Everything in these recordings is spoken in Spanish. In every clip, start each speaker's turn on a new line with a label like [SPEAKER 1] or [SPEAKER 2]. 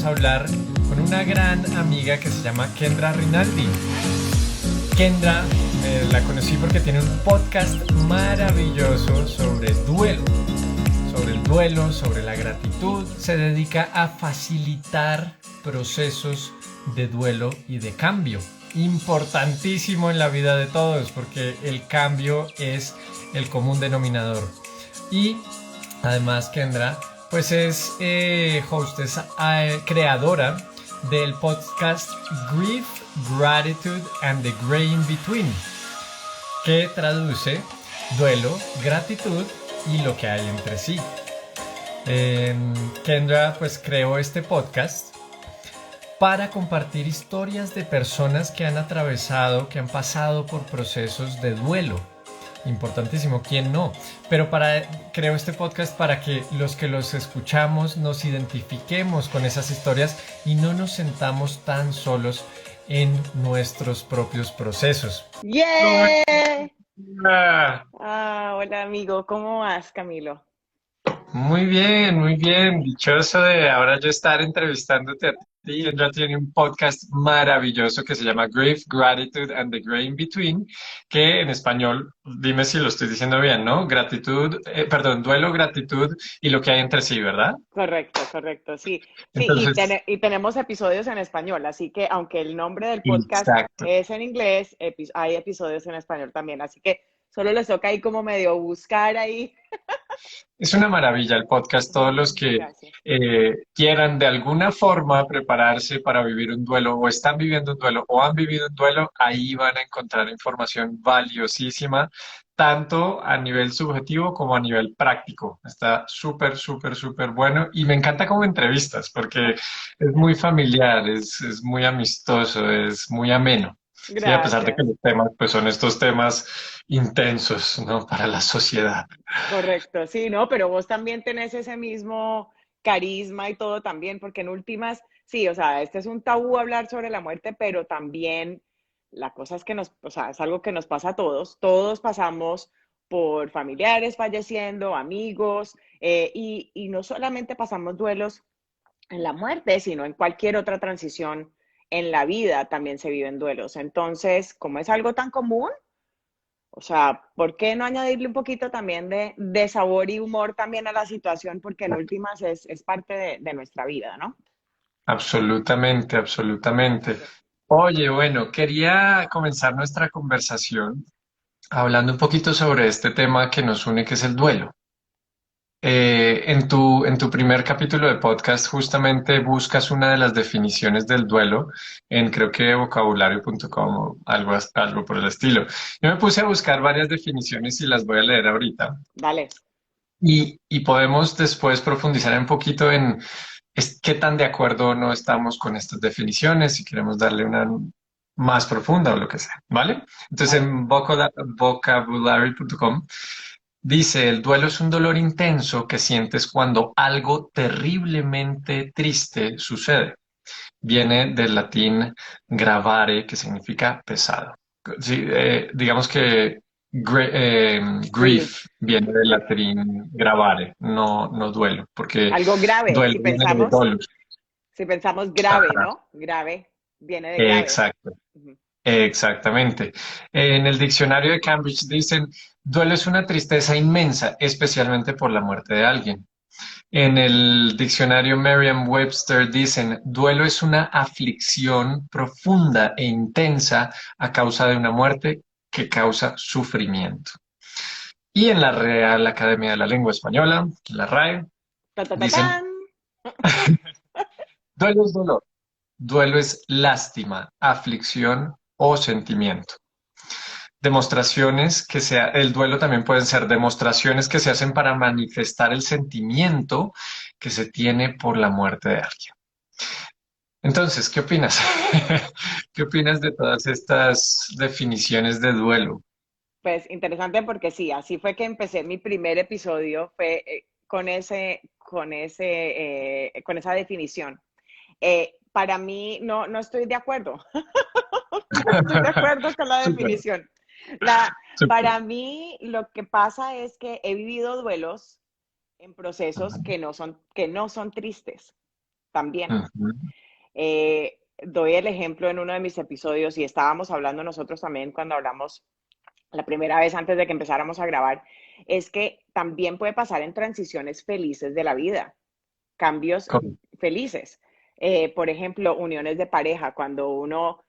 [SPEAKER 1] vamos a hablar con una gran amiga que se llama Kendra Rinaldi. Kendra la conocí porque tiene un podcast maravilloso sobre el duelo, sobre la gratitud. Se dedica a facilitar procesos de duelo y de cambio. Importantísimo en la vida de todos porque el cambio es el común denominador. Y además Kendra pues es hostess, creadora del podcast Grief, Gratitude and the Gray in Between, que traduce duelo, gratitud y lo que hay entre sí. Kendra pues creó este podcast para compartir historias de personas que han atravesado, que han pasado por procesos de duelo. Importantísimo, ¿quién no? Pero creo este podcast para que los escuchamos nos identifiquemos con esas historias y no nos sentamos tan solos en nuestros propios procesos.
[SPEAKER 2] ¡Yeah!
[SPEAKER 1] Hola.
[SPEAKER 2] Hola amigo, ¿cómo vas, Camilo?
[SPEAKER 1] Muy bien, dichoso de ahora yo estar entrevistándote a ti. Ella tiene un podcast maravilloso que se llama Grief, Gratitude and the Gray in Between, que en español, dime si lo estoy diciendo bien, ¿no? Duelo, gratitud y lo que hay entre sí, ¿verdad?
[SPEAKER 2] Correcto, sí. Sí,
[SPEAKER 1] Entonces,
[SPEAKER 2] y tenemos episodios en español, así que aunque el nombre del podcast
[SPEAKER 1] exacto.
[SPEAKER 2] es en inglés, hay episodios en español también, así que solo les toca ahí como medio buscar ahí.
[SPEAKER 1] Es una maravilla el podcast. Todos los que
[SPEAKER 2] Gracias.
[SPEAKER 1] quieran de alguna forma prepararse para vivir un duelo o están viviendo un duelo o han vivido un duelo, ahí van a encontrar información valiosísima, tanto a nivel subjetivo como a nivel práctico. Está súper bueno y me encanta como entrevistas porque es muy familiar, es muy amistoso, es muy ameno. Sí, a pesar de que
[SPEAKER 2] Gracias.
[SPEAKER 1] los temas pues son estos temas intensos, ¿no? Para la sociedad.
[SPEAKER 2] Correcto, sí, no, pero vos también tenés ese mismo carisma y todo también, porque en últimas, sí, o sea, este es un tabú hablar sobre la muerte, pero también la cosa es que o sea, es algo que nos pasa a todos pasamos por familiares falleciendo, amigos, y no solamente pasamos duelos en la muerte, sino en cualquier otra transición en la vida también se viven duelos. Entonces, como es algo tan común, o sea, ¿por qué no añadirle un poquito también de sabor y humor también a la situación? Porque en últimas es parte de nuestra vida, ¿no?
[SPEAKER 1] Absolutamente. Oye, bueno, quería comenzar nuestra conversación hablando un poquito sobre este tema que nos une, que es el duelo. En tu primer capítulo de podcast justamente buscas una de las definiciones del duelo en creo que vocabulario.com o algo por el estilo. Yo me puse a buscar varias definiciones y las voy a leer ahorita.
[SPEAKER 2] Dale.
[SPEAKER 1] Y podemos después profundizar un poquito en qué tan de acuerdo no estamos con estas definiciones, si queremos darle una más profunda o lo que sea, ¿vale? Entonces
[SPEAKER 2] Vale.
[SPEAKER 1] en vocabulary.com dice, el duelo es un dolor intenso que sientes cuando algo terriblemente triste sucede. Viene del latín gravare, que significa pesado. Sí, digamos que
[SPEAKER 2] Grief,
[SPEAKER 1] grief viene del latín gravare, no duelo, porque
[SPEAKER 2] algo grave.
[SPEAKER 1] duelo viene de dolus.
[SPEAKER 2] Si pensamos grave,
[SPEAKER 1] Ajá,
[SPEAKER 2] ¿no? Grave, viene de grave.
[SPEAKER 1] exacto,
[SPEAKER 2] Ujú.
[SPEAKER 1] exactamente. En el diccionario de Cambridge dicen, duelo es una tristeza inmensa, especialmente por la muerte de alguien. En el diccionario Merriam-Webster dicen, duelo es una aflicción profunda e intensa a causa de una muerte que causa sufrimiento. Y en la Real Academia de la Lengua Española, la RAE,
[SPEAKER 2] Ta, ta, ta,
[SPEAKER 1] dicen,
[SPEAKER 2] tan.
[SPEAKER 1] duelo es dolor, duelo es lástima, aflicción o sentimiento. Demostraciones el duelo también pueden ser demostraciones que se hacen para manifestar el sentimiento que se tiene por la muerte de alguien. Entonces, ¿qué opinas? ¿Qué opinas de todas estas definiciones de duelo?
[SPEAKER 2] Pues interesante porque sí, así fue que empecé mi primer episodio, fue con esa definición. Para mí, no estoy de acuerdo. No estoy de acuerdo con la
[SPEAKER 1] Súper,
[SPEAKER 2] definición.
[SPEAKER 1] súper.
[SPEAKER 2] Para mí, lo que pasa es que he vivido duelos en procesos
[SPEAKER 1] Ajá.
[SPEAKER 2] que no son tristes. también.
[SPEAKER 1] Ujú.
[SPEAKER 2] Doy el ejemplo en uno de mis episodios y estábamos hablando nosotros también cuando hablamos la primera vez antes de que empezáramos a grabar, es que también puede pasar en transiciones felices de la vida, cambios
[SPEAKER 1] Con-
[SPEAKER 2] felices. Por ejemplo, uniones de pareja, cuando uno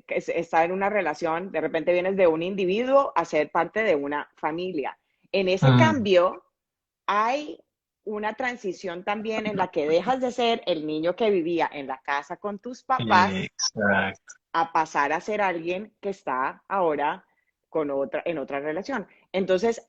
[SPEAKER 2] está en una relación, de repente vienes de un individuo a ser parte de una familia. En ese
[SPEAKER 1] Mm,
[SPEAKER 2] cambio hay una transición también en la que dejas de ser el niño que vivía en la casa con tus papás
[SPEAKER 1] exacto.
[SPEAKER 2] a pasar a ser alguien que está ahora en otra relación. Entonces,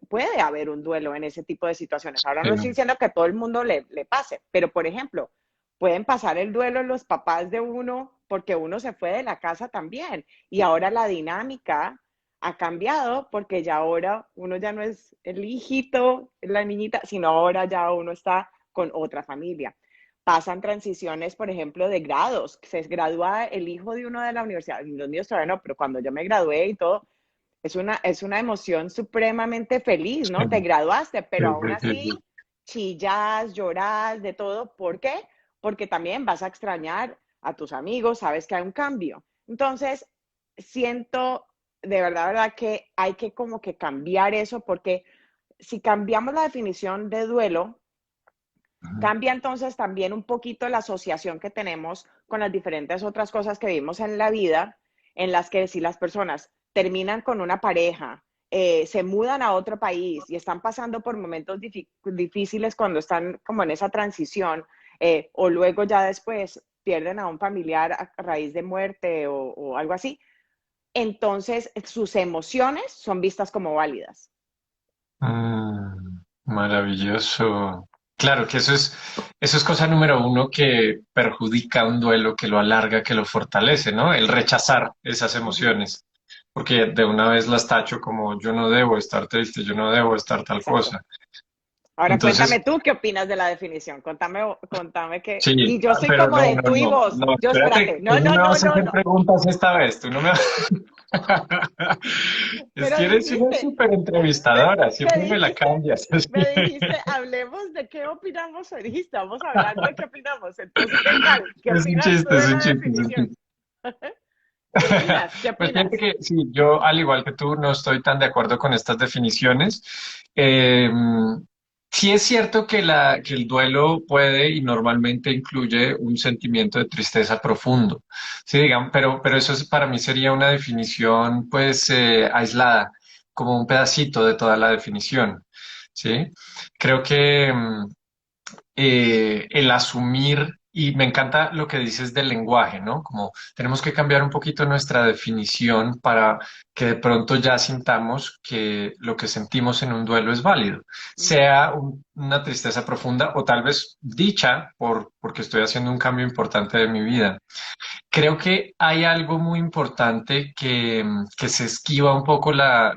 [SPEAKER 2] puede haber un duelo en ese tipo de situaciones. Ahora no estoy
[SPEAKER 1] Sí.
[SPEAKER 2] diciendo que a todo el mundo le pase, pero por ejemplo, pueden pasar el duelo los papás de uno porque uno se fue de la casa también y ahora la dinámica ha cambiado porque ya ahora uno ya no es el hijito, la niñita, sino ahora ya uno está con otra familia. Pasan transiciones, por ejemplo, de grados. Se gradúa el hijo de uno de la universidad, los míos todavía no, pero cuando yo me gradué y todo, es una emoción supremamente feliz,
[SPEAKER 1] Sí,
[SPEAKER 2] ¿no? Te graduaste,
[SPEAKER 1] sí,
[SPEAKER 2] pero aún
[SPEAKER 1] sí, sí.
[SPEAKER 2] así chillas, lloras, de todo. ¿Por qué? Porque también vas a extrañar a tus amigos, sabes que hay un cambio. Entonces, siento de verdad que hay que como que cambiar eso porque si cambiamos la definición de duelo,
[SPEAKER 1] Ujú.
[SPEAKER 2] cambia entonces también un poquito la asociación que tenemos con las diferentes otras cosas que vivimos en la vida, en las que si las personas terminan con una pareja, se mudan a otro país y están pasando por momentos difíciles cuando están como en esa transición, o luego ya después pierden a un familiar a raíz de muerte o algo así, entonces sus emociones son vistas como válidas.
[SPEAKER 1] Maravilloso. Claro que eso es cosa número uno que perjudica un duelo, que lo alarga, que lo fortalece, ¿no? El rechazar esas
[SPEAKER 2] Uh -huh.
[SPEAKER 1] emociones, porque de una vez las tacho como yo no debo estar triste, yo no debo estar tal
[SPEAKER 2] Exacto.
[SPEAKER 1] cosa.
[SPEAKER 2] Ahora
[SPEAKER 1] Entonces,
[SPEAKER 2] cuéntame tú qué opinas de la definición. Contame qué.
[SPEAKER 1] sí,
[SPEAKER 2] Y yo soy
[SPEAKER 1] pero
[SPEAKER 2] como
[SPEAKER 1] no,
[SPEAKER 2] de
[SPEAKER 1] no,
[SPEAKER 2] tú y
[SPEAKER 1] no,
[SPEAKER 2] vos.
[SPEAKER 1] no,
[SPEAKER 2] Yo
[SPEAKER 1] espérate,
[SPEAKER 2] espérate.
[SPEAKER 1] tú
[SPEAKER 2] No,
[SPEAKER 1] no
[SPEAKER 2] no,
[SPEAKER 1] me
[SPEAKER 2] no,
[SPEAKER 1] vas a
[SPEAKER 2] no,
[SPEAKER 1] hacer
[SPEAKER 2] no.
[SPEAKER 1] preguntas esta vez, tú no me Es
[SPEAKER 2] Pero
[SPEAKER 1] que eres una
[SPEAKER 2] dijiste,
[SPEAKER 1] súper entrevistadora,
[SPEAKER 2] me
[SPEAKER 1] siempre me la
[SPEAKER 2] dijiste,
[SPEAKER 1] cambias.
[SPEAKER 2] me dijiste, hablemos de qué opinamos hoy. Dijiste, vamos a hablar de qué opinamos. Entonces, ¿qué tal? ¿Qué
[SPEAKER 1] Es un
[SPEAKER 2] opinas tú
[SPEAKER 1] chiste, es
[SPEAKER 2] de
[SPEAKER 1] un
[SPEAKER 2] la
[SPEAKER 1] chiste, es un
[SPEAKER 2] definición?
[SPEAKER 1] chiste.
[SPEAKER 2] ¿Qué opinas? ¿Qué
[SPEAKER 1] Pues fíjate
[SPEAKER 2] opinas?
[SPEAKER 1] que sí, yo al igual que tú no estoy tan de acuerdo con estas definiciones. Eh, sí es cierto que, que el duelo puede y normalmente incluye un sentimiento de tristeza profundo, sí, digamos, pero para mí sería una definición pues aislada, como un pedacito de toda la definición, ¿sí? Creo que el asumir, y me encanta lo que dices del lenguaje, ¿no? Como tenemos que cambiar un poquito nuestra definición para que de pronto ya sintamos que lo que sentimos en un duelo es válido,
[SPEAKER 2] Ujú.
[SPEAKER 1] sea una tristeza profunda o tal vez dicha porque estoy haciendo un cambio importante de mi vida. Creo que hay algo muy importante que se esquiva un poco la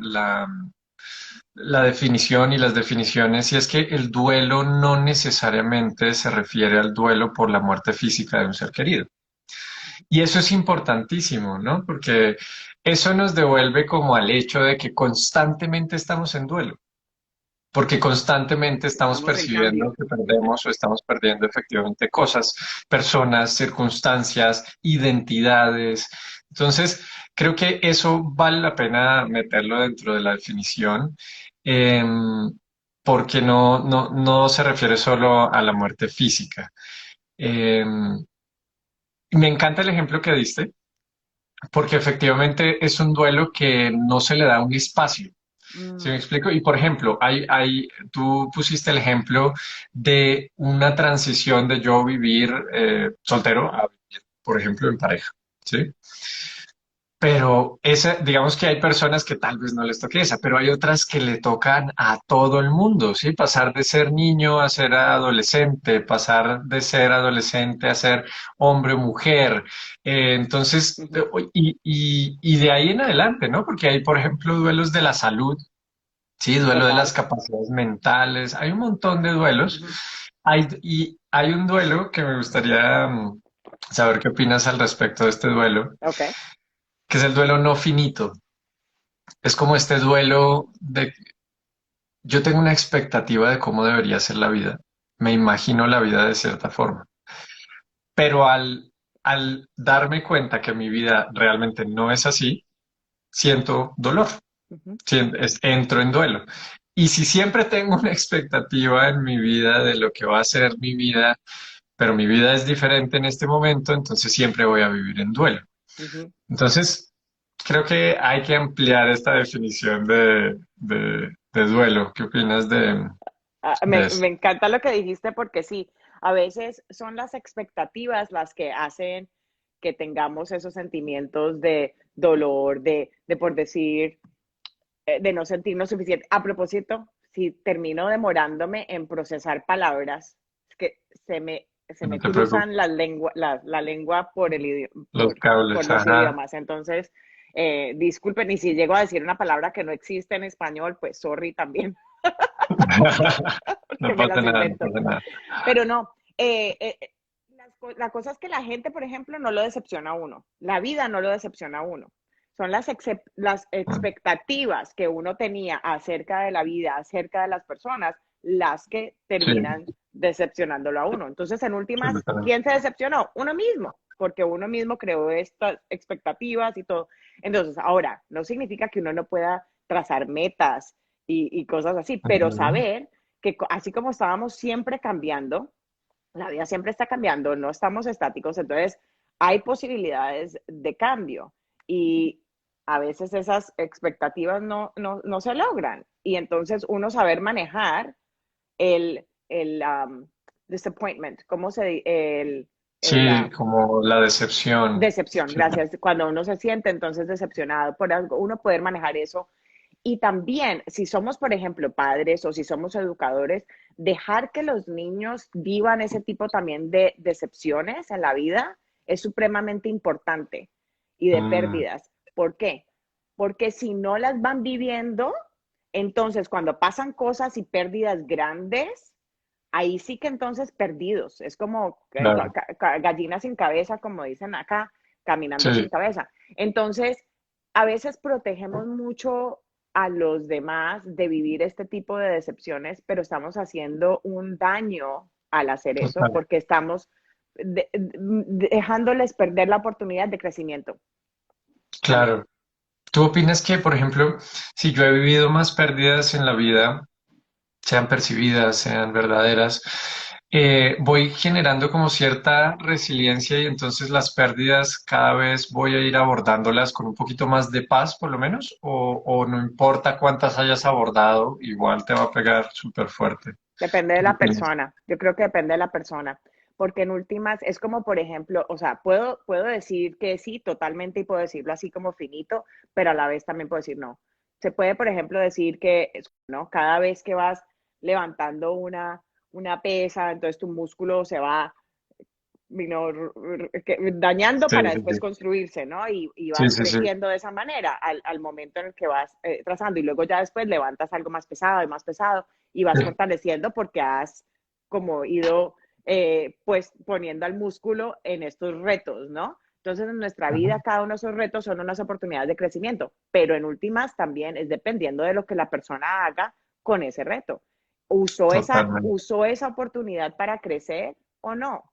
[SPEAKER 1] definición y las definiciones, y es que el duelo no necesariamente se refiere al duelo por la muerte física de un ser querido. Y eso es importantísimo, ¿no? Porque eso nos devuelve como al hecho de que constantemente estamos en duelo, porque constantemente estamos
[SPEAKER 2] Estamos en
[SPEAKER 1] percibiendo
[SPEAKER 2] cambio.
[SPEAKER 1] que perdemos o estamos perdiendo efectivamente cosas, personas, circunstancias, identidades. Entonces, creo que eso vale la pena meterlo dentro de la definición, eh, porque no se refiere solo a la muerte física. Eh, Me encanta el ejemplo que diste, porque efectivamente es un duelo que no se le da un espacio. ¿Sí me
[SPEAKER 2] Mm,
[SPEAKER 1] explico? Y por ejemplo, tú pusiste el ejemplo de una transición de yo vivir soltero a vivir, por ejemplo, en pareja. ¿Sí? Pero digamos que hay personas que tal vez no les toque esa, pero hay otras que le tocan a todo el mundo, ¿sí? Pasar de ser niño a ser adolescente, pasar de ser adolescente a ser hombre o mujer. Entonces,
[SPEAKER 2] ujú.
[SPEAKER 1] y de ahí en adelante, ¿no? Porque hay, por ejemplo, duelos de la salud, ¿sí? Duelo de las
[SPEAKER 2] Total.
[SPEAKER 1] capacidades mentales, hay un montón de duelos.
[SPEAKER 2] Ujú.
[SPEAKER 1] Y hay un duelo que me gustaría saber qué opinas al respecto de este duelo,
[SPEAKER 2] Ok.
[SPEAKER 1] que es el duelo no finito. Es como este duelo de yo tengo una expectativa de cómo debería ser la vida. Me imagino la vida de cierta forma. pero al darme cuenta que mi vida realmente no es así, siento dolor,
[SPEAKER 2] Ujú,
[SPEAKER 1] entro en duelo. Y si siempre tengo una expectativa en mi vida de lo que va a ser mi vida, pero mi vida es diferente en este momento, entonces siempre voy a vivir en duelo.
[SPEAKER 2] ujú.
[SPEAKER 1] Entonces, creo que hay que ampliar esta definición de duelo. ¿Qué opinas de
[SPEAKER 2] Me
[SPEAKER 1] eso?
[SPEAKER 2] encanta lo que dijiste porque sí, a veces son las expectativas las que hacen que tengamos esos sentimientos de dolor, de por decir, de no sentirnos suficiente. A propósito, si termino demorándome en procesar palabras, es que se
[SPEAKER 1] No
[SPEAKER 2] me
[SPEAKER 1] te preocupes,
[SPEAKER 2] cruzan la lengua por,
[SPEAKER 1] los
[SPEAKER 2] por
[SPEAKER 1] cables,
[SPEAKER 2] los
[SPEAKER 1] ajá.
[SPEAKER 2] idiomas. Entonces, disculpen, y si llego a decir una palabra que no existe en español, pues sorry también,
[SPEAKER 1] No
[SPEAKER 2] porque me
[SPEAKER 1] pasa
[SPEAKER 2] las
[SPEAKER 1] nada, no
[SPEAKER 2] invento.
[SPEAKER 1] pasa nada.
[SPEAKER 2] Pero no, la cosa es que la gente, por ejemplo, no lo decepciona a uno. La vida no lo decepciona a uno. Son las expectativas que uno tenía acerca de la vida, acerca de las personas, las que
[SPEAKER 1] Sí,
[SPEAKER 2] terminan decepcionándolo a uno. Entonces, en últimas,
[SPEAKER 1] absolutamente.
[SPEAKER 2] ¿quién se decepcionó? Uno mismo, porque uno mismo creó estas expectativas y todo. Entonces, ahora, no significa que uno no pueda trazar metas y cosas así, pero
[SPEAKER 1] Ujú.
[SPEAKER 2] saber que así como estábamos siempre cambiando, la vida siempre está cambiando, no estamos estáticos, entonces hay posibilidades de cambio y a veces esas expectativas no se logran. Y entonces uno saber manejar el disappointment, ¿cómo se dice? El
[SPEAKER 1] Sí, como la decepción.
[SPEAKER 2] decepción,
[SPEAKER 1] Sí,
[SPEAKER 2] gracias. Cuando uno se siente entonces decepcionado por algo, uno poder manejar eso y también, si somos, por ejemplo, padres o si somos educadores, dejar que los niños vivan ese tipo también de decepciones en la vida es supremamente importante y de
[SPEAKER 1] mm,
[SPEAKER 2] pérdidas. ¿Por qué? Porque si no las van viviendo, entonces cuando pasan cosas y pérdidas grandes, ahí sí que entonces perdidos. Es como
[SPEAKER 1] claro.
[SPEAKER 2] gallina sin cabeza, como dicen acá, caminando sin
[SPEAKER 1] Sí,
[SPEAKER 2] cabeza. Entonces, a veces protegemos mucho a los demás de vivir este tipo de decepciones, pero estamos haciendo un daño al hacer eso
[SPEAKER 1] total.
[SPEAKER 2] porque estamos dejándoles perder la oportunidad de crecimiento también.
[SPEAKER 1] Claro. ¿Tú opinas que, por ejemplo, si yo he vivido más pérdidas en la vida, sean percibidas, sean verdaderas, voy generando como cierta resiliencia y entonces las pérdidas cada vez voy a ir abordándolas con un poquito más de paz, por lo menos, o no importa cuántas hayas abordado, igual te va a pegar súper fuerte?
[SPEAKER 2] Depende de
[SPEAKER 1] ¿Tú qué
[SPEAKER 2] la
[SPEAKER 1] opinas?
[SPEAKER 2] persona. Yo creo que depende de la persona. Porque en últimas es como, por ejemplo, o sea, puedo decir que sí, totalmente, y puedo decirlo así como finito, pero a la vez también puedo decir no. Se puede, por ejemplo, decir que, ¿no? Cada vez que vas levantando una pesa, entonces tu músculo se va dañando
[SPEAKER 1] Sí,
[SPEAKER 2] para
[SPEAKER 1] sí, sí.
[SPEAKER 2] después construirse, ¿no? Y
[SPEAKER 1] Sí,
[SPEAKER 2] vas
[SPEAKER 1] sí, sí.
[SPEAKER 2] creciendo de esa manera al momento en el que vas trazando y luego ya después levantas algo más pesado y vas
[SPEAKER 1] Sí.
[SPEAKER 2] fortaleciendo porque has como ido pues poniendo al músculo en estos retos, ¿no? Entonces en nuestra
[SPEAKER 1] Ujú.
[SPEAKER 2] vida cada uno de esos retos son unas oportunidades de crecimiento, pero en últimas también es dependiendo de lo que la persona haga con ese reto.
[SPEAKER 1] Totalmente.
[SPEAKER 2] Usó esa oportunidad para crecer o no?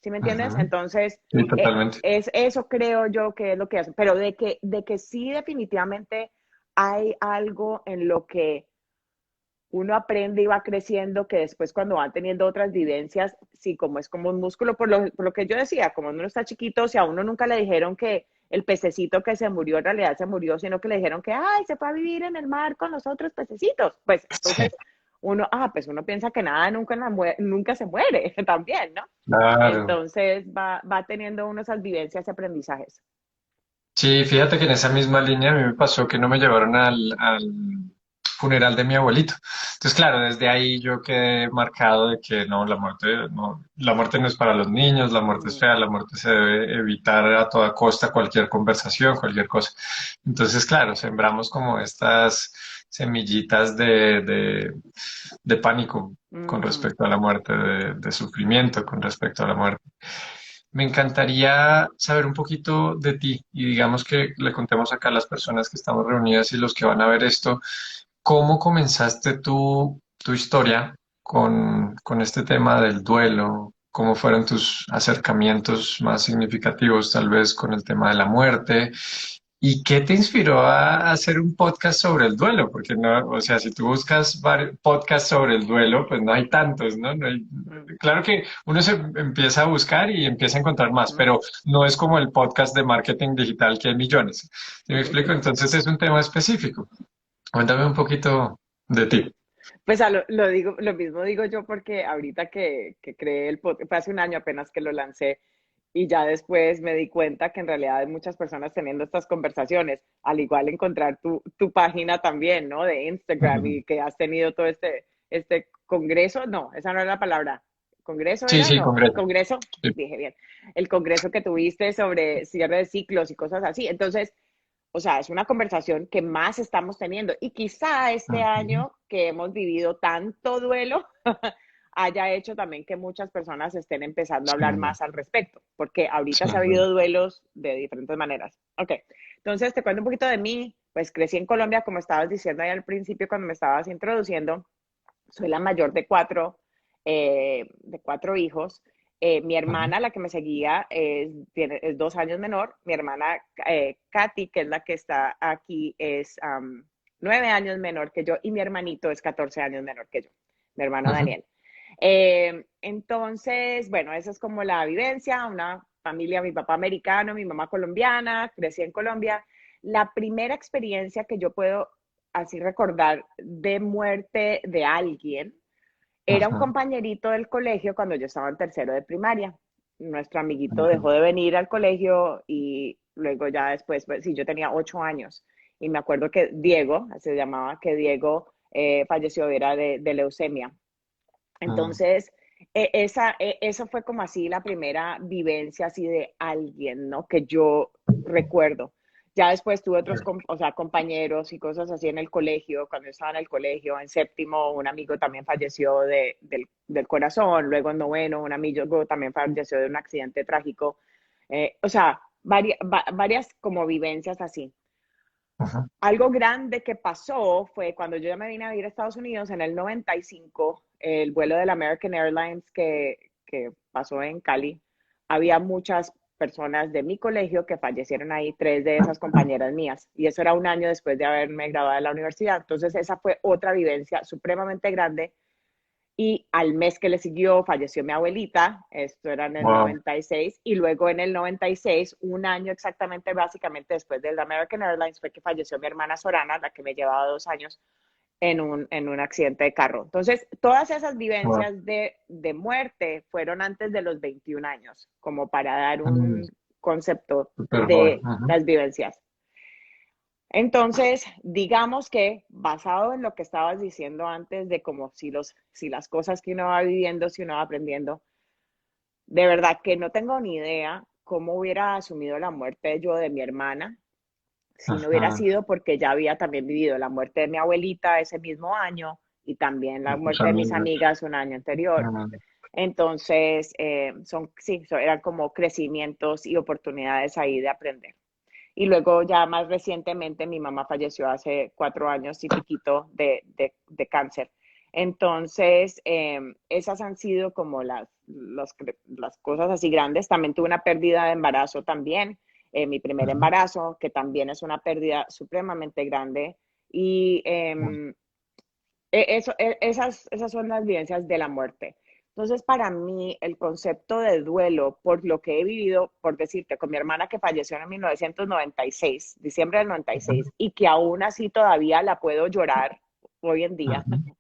[SPEAKER 2] ¿Sí me entiendes?
[SPEAKER 1] Ujú.
[SPEAKER 2] Entonces,
[SPEAKER 1] Sí, totalmente.
[SPEAKER 2] es eso creo yo que es lo que hacen, pero de que sí definitivamente hay algo en lo que uno aprende y va creciendo que después cuando van teniendo otras vivencias, sí, como es como un músculo, por lo que yo decía, como uno está chiquito, si a uno nunca le dijeron que el pececito que se murió en realidad se murió, sino que le dijeron que, ay, se fue a vivir en el mar con los otros pececitos, pues
[SPEAKER 1] Sí,
[SPEAKER 2] entonces pues uno piensa que nada nunca se muere también, ¿no?
[SPEAKER 1] claro.
[SPEAKER 2] Entonces va teniendo uno esas vivencias y aprendizajes.
[SPEAKER 1] Sí, fíjate que en esa misma línea a mí me pasó que no me llevaron al funeral de mi abuelito. Entonces, claro, desde ahí yo quedé marcado de que no, la muerte no es para los niños, la muerte es
[SPEAKER 2] Mm,
[SPEAKER 1] fea, la muerte se debe evitar a toda costa cualquier conversación, cualquier cosa. Entonces, claro, sembramos como estas semillitas de pánico con
[SPEAKER 2] mm.
[SPEAKER 1] respecto a la muerte, de sufrimiento con respecto a la muerte. Me encantaría saber un poquito de ti y digamos que le contemos acá a las personas que estamos reunidas y los que van a ver esto, ¿cómo comenzaste tu historia con este tema del duelo? cómo fueron tus acercamientos más significativos, tal vez con el tema de la muerte. ¿Y qué te inspiró a hacer un podcast sobre el duelo? Porque no, o sea, si tú buscas podcasts sobre el duelo, pues no hay tantos, ¿no?
[SPEAKER 2] Mm,
[SPEAKER 1] Claro que uno se empieza a buscar y empieza a encontrar más,
[SPEAKER 2] mm.
[SPEAKER 1] pero no es como el podcast de marketing digital que hay millones. ¿Sí me explico? Entonces es un tema específico. Cuéntame un poquito de ti.
[SPEAKER 2] Pues lo digo, lo mismo digo yo porque ahorita que creé el podcast, fue hace un año apenas que lo lancé y ya después me di cuenta que en realidad hay muchas personas teniendo estas conversaciones, al igual encontrar tu página también, ¿no? De Instagram y que has tenido todo este congreso, no, esa no era la palabra, ¿congreso
[SPEAKER 1] Sí,
[SPEAKER 2] era?
[SPEAKER 1] sí,
[SPEAKER 2] No, el
[SPEAKER 1] concreto.
[SPEAKER 2] congreso,
[SPEAKER 1] Sí.
[SPEAKER 2] dije bien, el congreso que tuviste sobre cierre de ciclos y cosas así, entonces o sea, es una conversación que más estamos teniendo y quizá este
[SPEAKER 1] Ujú.
[SPEAKER 2] año que hemos vivido tanto duelo haya hecho también que muchas personas estén empezando a hablar
[SPEAKER 1] Sin duda,
[SPEAKER 2] más al respecto, porque ahorita se ha
[SPEAKER 1] sin duda.
[SPEAKER 2] habido duelos de diferentes maneras. Ok, entonces te cuento un poquito de mí. Pues crecí en Colombia, como estabas diciendo ahí al principio cuando me estabas introduciendo. Soy la mayor de cuatro hijos. Mi
[SPEAKER 1] Ujú.
[SPEAKER 2] hermana, la que me seguía, es 2 años menor. Mi hermana Katy, que es la que está aquí, es 9 años menor que yo. Y mi hermanito es 14 años menor que yo, mi hermano
[SPEAKER 1] Ujú.
[SPEAKER 2] Daniel. Entonces, bueno, esa es como la vivencia, una familia, mi papá americano, mi mamá colombiana, crecí en Colombia. La primera experiencia que yo puedo así recordar de muerte de alguien era un
[SPEAKER 1] Ujú.
[SPEAKER 2] compañerito del colegio cuando yo estaba en tercero de primaria. Nuestro amiguito
[SPEAKER 1] Ujú.
[SPEAKER 2] dejó de venir al colegio y luego ya después, pues sí, yo tenía 8 años y me acuerdo que Diego, se llamaba, que Diego falleció, era de leucemia.
[SPEAKER 1] Ujú.
[SPEAKER 2] Entonces, eso fue como así la primera vivencia así de alguien, ¿no? Que yo recuerdo. Ya después tuve otros, o sea, compañeros y cosas así en el colegio, cuando estaba en el colegio, en séptimo, un amigo también falleció del corazón, luego en noveno, un amigo también falleció de un accidente trágico. O sea, varias como vivencias así.
[SPEAKER 1] Ujú.
[SPEAKER 2] Algo grande que pasó fue cuando yo ya me vine a vivir a Estados Unidos en el 95, el vuelo del American Airlines que pasó en Cali. Había muchas personas de mi colegio que fallecieron ahí, tres de esas compañeras mías. Y eso era un año después de haberme graduado de la universidad. Entonces esa fue otra vivencia supremamente grande y al mes que le siguió falleció mi abuelita, esto era en el
[SPEAKER 1] Wow.
[SPEAKER 2] 96, y luego en el 96, un año exactamente, básicamente después del American Airlines, fue que falleció mi hermana Sorana, la que me llevaba 2 años, en un accidente de carro. Entonces, todas esas
[SPEAKER 1] Wow.
[SPEAKER 2] vivencias de muerte fueron antes de los 21 años, como para dar
[SPEAKER 1] Mm,
[SPEAKER 2] un concepto
[SPEAKER 1] súper joven.
[SPEAKER 2] de las vivencias. Entonces, digamos que basado en lo que estabas diciendo antes de como si las cosas que uno va viviendo, si uno va aprendiendo, de verdad que no tengo ni idea cómo hubiera asumido la muerte yo de mi hermana, si no hubiera
[SPEAKER 1] Ujú.
[SPEAKER 2] sido porque ya había también vivido la muerte de mi abuelita ese mismo año y también la
[SPEAKER 1] De tus
[SPEAKER 2] muerte de mis
[SPEAKER 1] amigos.
[SPEAKER 2] amigas un año anterior.
[SPEAKER 1] Mm.
[SPEAKER 2] Entonces, eran como crecimientos y oportunidades ahí de aprender. Y luego ya más recientemente mi mamá falleció hace 4 años y piquito de cáncer. Entonces, esas han sido como las cosas así grandes. También tuve una pérdida de embarazo también, mi primer
[SPEAKER 1] Ujú.
[SPEAKER 2] embarazo, que también es una pérdida supremamente grande. Y esas son las vivencias de la muerte. Entonces, para mí, el concepto de duelo, por lo que he vivido, por decirte, con mi hermana que falleció en 1996, diciembre del 96,
[SPEAKER 1] Ujú.
[SPEAKER 2] y que aún así todavía la puedo llorar hoy en día,
[SPEAKER 1] Ujú.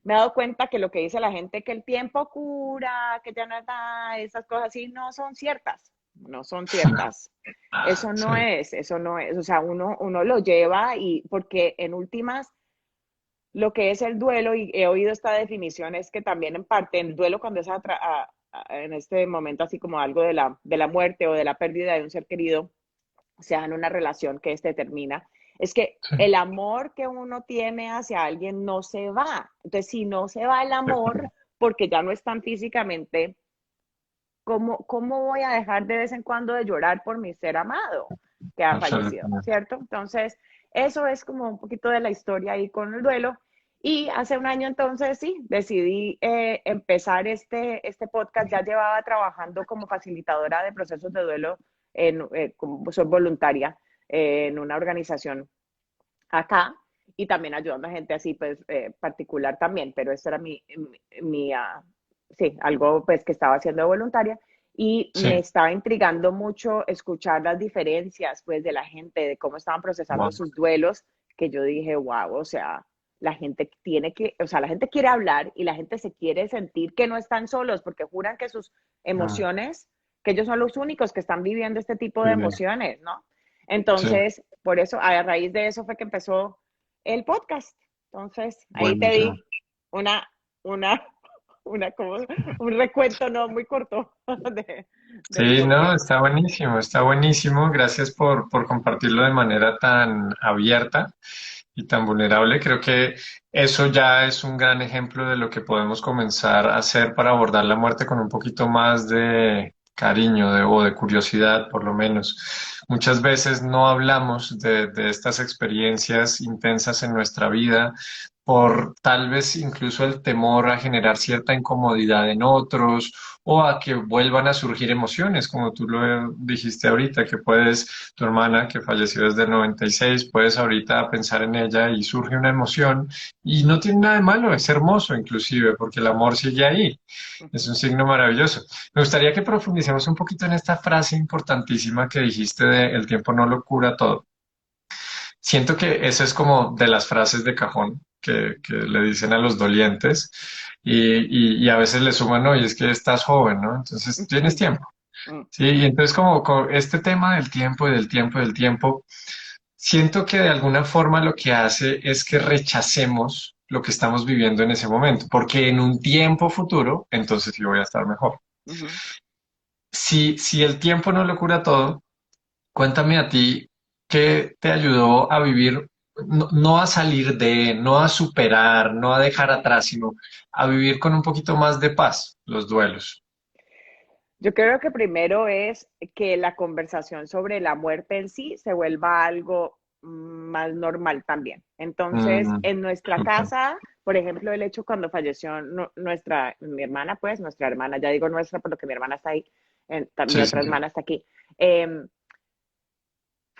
[SPEAKER 2] me he dado cuenta que lo que dice la gente, que el tiempo cura, que ya no está, esas cosas así, no son ciertas, no son ciertas.
[SPEAKER 1] Sí.
[SPEAKER 2] Eso no es, o sea, uno lo lleva y porque en últimas lo que es el duelo, y he oído esta definición, es que también en parte el duelo cuando es en este momento así como algo de la muerte o de la pérdida de un ser querido, sea en una relación que este termina, es que
[SPEAKER 1] Sí.
[SPEAKER 2] el amor que uno tiene hacia alguien no se va. Entonces, si no se va el
[SPEAKER 1] De
[SPEAKER 2] amor,
[SPEAKER 1] acuerdo.
[SPEAKER 2] porque ya no están físicamente, ¿cómo voy a dejar de vez en cuando de llorar por mi ser amado que ha fallecido?
[SPEAKER 1] Absolutamente.
[SPEAKER 2] ¿Cierto? Entonces, eso es como un poquito de la historia ahí con el duelo. Y hace un año entonces sí, decidí empezar este podcast. Ya llevaba trabajando como facilitadora de procesos de duelo, como soy voluntaria en una organización acá y también ayudando a gente así, pues particular también, pero esto era sí, algo pues que estaba haciendo de voluntaria y me
[SPEAKER 1] Sí,
[SPEAKER 2] estaba intrigando mucho escuchar las diferencias pues de la gente, de cómo estaban procesando
[SPEAKER 1] wow,
[SPEAKER 2] sus duelos, que yo dije, wow, o sea, la gente tiene que, o sea, la gente quiere hablar y la gente se quiere sentir que no están solos porque juran que sus
[SPEAKER 1] ah,
[SPEAKER 2] emociones, que ellos son los únicos que están viviendo este tipo de
[SPEAKER 1] sí,
[SPEAKER 2] emociones, ¿no?
[SPEAKER 1] sí,
[SPEAKER 2] Entonces, por eso, a raíz de eso fue que empezó el podcast. Entonces, ahí te
[SPEAKER 1] buenísimo.
[SPEAKER 2] di una, una, como un recuento no muy corto del
[SPEAKER 1] Sí,
[SPEAKER 2] por
[SPEAKER 1] no,
[SPEAKER 2] qué.
[SPEAKER 1] está buenísimo, está buenísimo. Gracias por compartirlo de manera tan abierta y tan vulnerable. Creo que eso ya es un gran ejemplo de lo que podemos comenzar a hacer para abordar la muerte con un poquito más de cariño o de curiosidad, por lo menos. Muchas veces no hablamos de estas experiencias intensas en nuestra vida por tal vez incluso el temor a generar cierta incomodidad en otros o a que vuelvan a surgir emociones, como tú lo dijiste ahorita, que puedes, tu hermana que falleció desde el 96, puedes ahorita pensar en ella y surge una emoción y no tiene nada de malo, es hermoso inclusive, porque el amor sigue ahí, es un signo maravilloso. Me gustaría que profundicemos un poquito en esta frase importantísima que dijiste de el tiempo no lo cura todo. Siento que esa es como de las frases de cajón que le dicen a los dolientes y a veces le suman, oye, es que estás joven, ¿no? Entonces tienes tiempo. Sí, y entonces como con este tema del tiempo y del tiempo y del tiempo, siento que de alguna forma lo que hace es que rechacemos lo que estamos viviendo en ese momento, porque en un tiempo futuro, entonces sí voy a estar mejor. Si el tiempo no lo cura todo, cuéntame a ti qué te ayudó a vivir, no a salir de, no a superar, no a dejar atrás, sino a vivir con un poquito más de paz los duelos.
[SPEAKER 2] Yo creo que primero es que la conversación sobre la muerte en sí se vuelva algo más normal también. Entonces,
[SPEAKER 1] Mm,
[SPEAKER 2] en nuestra
[SPEAKER 1] súper.
[SPEAKER 2] casa, por ejemplo, el hecho cuando falleció mi hermana, pues, nuestra hermana, ya digo nuestra porque mi hermana está ahí, mi
[SPEAKER 1] Sí, sí,
[SPEAKER 2] otra
[SPEAKER 1] sí.
[SPEAKER 2] hermana está aquí. eh,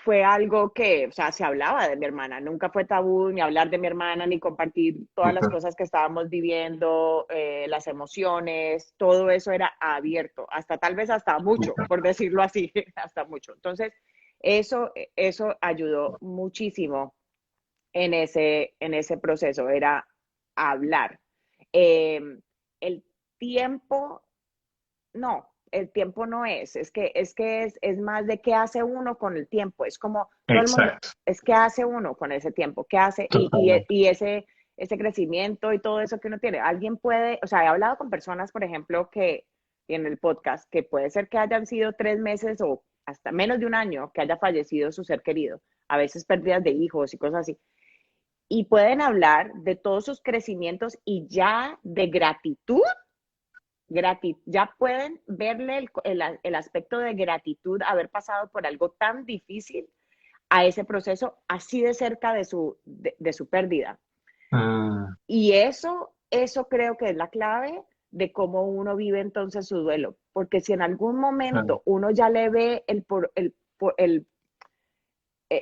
[SPEAKER 2] Fue algo que, o sea, se hablaba de mi hermana, nunca fue tabú ni hablar de mi hermana, ni compartir todas las
[SPEAKER 1] Súper.
[SPEAKER 2] cosas que estábamos viviendo, las emociones, todo eso era abierto, hasta tal vez hasta mucho,
[SPEAKER 1] Súper.
[SPEAKER 2] por decirlo así, hasta mucho. Entonces, eso ayudó muchísimo en ese proceso, era hablar. Eh, el tiempo no, el tiempo no es más de qué hace uno con el tiempo, es como todo el mundo,
[SPEAKER 1] Exacto.
[SPEAKER 2] es qué hace uno con ese tiempo, qué hace
[SPEAKER 1] Totalmente.
[SPEAKER 2] y ese crecimiento y todo eso que uno tiene. Alguien puede, o sea, he hablado con personas, por ejemplo, que en el podcast, que puede ser que hayan sido 3 meses o hasta menos de un año que haya fallecido su ser querido, a veces pérdidas de hijos y cosas así, y pueden hablar de todos sus crecimientos y ya de gratitud ya pueden verle el aspecto de gratitud, haber pasado por algo tan difícil a ese proceso así de cerca de su pérdida.
[SPEAKER 1] Mm,
[SPEAKER 2] Y eso creo que es la clave de cómo uno vive entonces su duelo, porque si en algún
[SPEAKER 1] ah,
[SPEAKER 2] momento uno ya le ve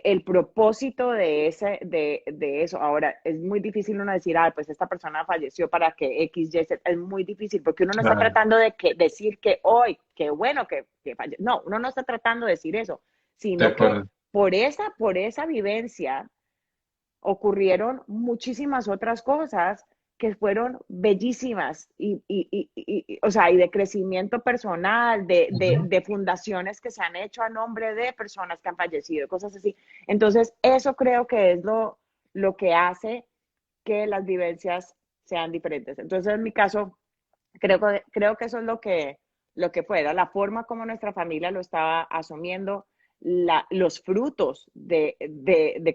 [SPEAKER 2] el propósito de eso. Ahora, es muy difícil uno decir, ah, pues esta persona falleció para que X, Y, Z. Es muy difícil porque uno no está
[SPEAKER 1] claro,
[SPEAKER 2] tratando de decir que hoy, qué bueno que falleció. No, uno no está tratando de decir eso,
[SPEAKER 1] de
[SPEAKER 2] sino que
[SPEAKER 1] acuerdo.
[SPEAKER 2] por esa vivencia ocurrieron muchísimas otras cosas que fueron bellísimas o sea, y de crecimiento personal,
[SPEAKER 1] Ujú.
[SPEAKER 2] de fundaciones que se han hecho a nombre de personas que han fallecido, cosas así. Entonces, eso creo que es lo que hace que las vivencias sean diferentes. Entonces, en mi caso, creo que eso es lo que fue, era la forma como nuestra familia lo estaba asumiendo, los frutos de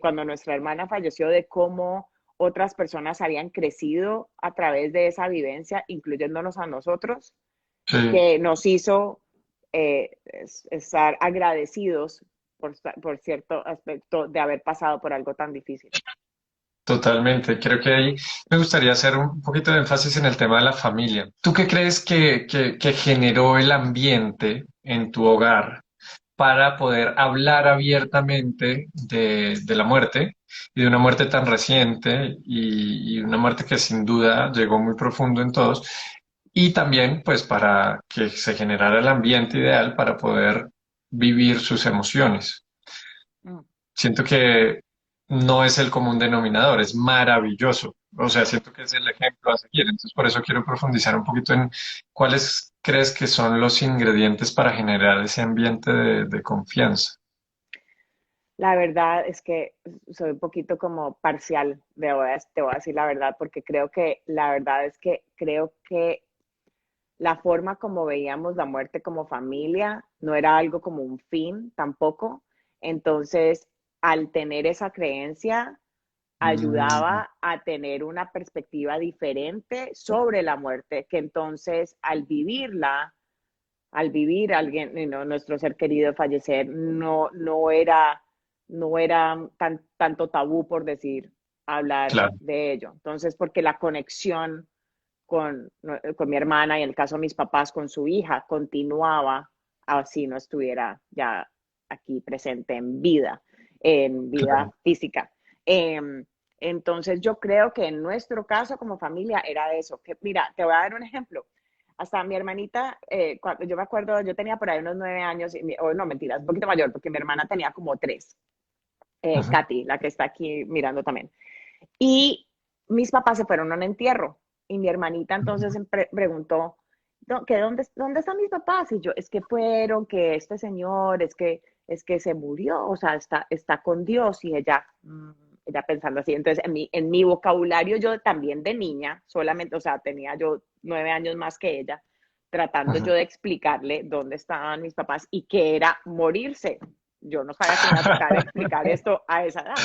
[SPEAKER 2] cuando nuestra hermana falleció, de cómo otras personas habían crecido a través de esa vivencia, incluyéndonos a nosotros,
[SPEAKER 1] Sí.
[SPEAKER 2] que nos hizo estar agradecidos por cierto aspecto de haber pasado por algo tan difícil.
[SPEAKER 1] Totalmente. Creo que ahí me gustaría hacer un poquito de énfasis en el tema de la familia. ¿Tú qué crees que generó el ambiente en tu hogar para poder hablar abiertamente de la muerte y de una muerte tan reciente y una muerte que sin duda llegó muy profundo en todos? Y también, pues, para que se generara el ambiente ideal para poder vivir sus emociones.
[SPEAKER 2] Mm.
[SPEAKER 1] Siento que no es el común denominador, es maravilloso. O sea, siento que es el ejemplo a seguir. Entonces, por eso quiero profundizar un poquito en cuáles crees que son los ingredientes para generar ese ambiente de confianza.
[SPEAKER 2] La verdad es que soy un poquito como parcial, te voy a decir la verdad, porque creo que la verdad es que creo que la forma como veíamos la muerte como familia no era algo como un fin tampoco. Entonces, al tener esa creencia,
[SPEAKER 1] Mm,
[SPEAKER 2] ayudaba a tener una perspectiva diferente sobre la muerte, que entonces al vivirla, al vivir alguien, nuestro ser querido fallecer, no era tanto tabú, por decir, hablar
[SPEAKER 1] claro,
[SPEAKER 2] de ello. Entonces, porque la conexión con mi hermana y en el caso de mis papás con su hija continuaba así no estuviera ya aquí presente en vida
[SPEAKER 1] claro.
[SPEAKER 2] física. Eh, entonces yo creo que en nuestro caso como familia era eso, que mira, te voy a dar un ejemplo. Hasta mi hermanita, cuando yo me acuerdo, yo tenía por ahí unos 9 años, o no, mentiras, un poquito mayor, porque mi hermana tenía como tres,
[SPEAKER 1] Ujú,
[SPEAKER 2] Katy, la que está aquí mirando también. Y mis papás se fueron a un entierro y mi hermanita entonces
[SPEAKER 1] ujú,
[SPEAKER 2] preguntó, ¿que dónde están mis papás? Y yo, es que fueron, que este señor, es que se murió, o sea, está con Dios y ella, ella pensando así. Entonces, en mi vocabulario yo también de niña, solamente, o sea, tenía yo 9 años más que ella, tratando yo
[SPEAKER 1] ujú.
[SPEAKER 2] de explicarle dónde estaban mis papás y qué era morirse. Yo no sabía que me iba a tocar explicar esto a esa edad.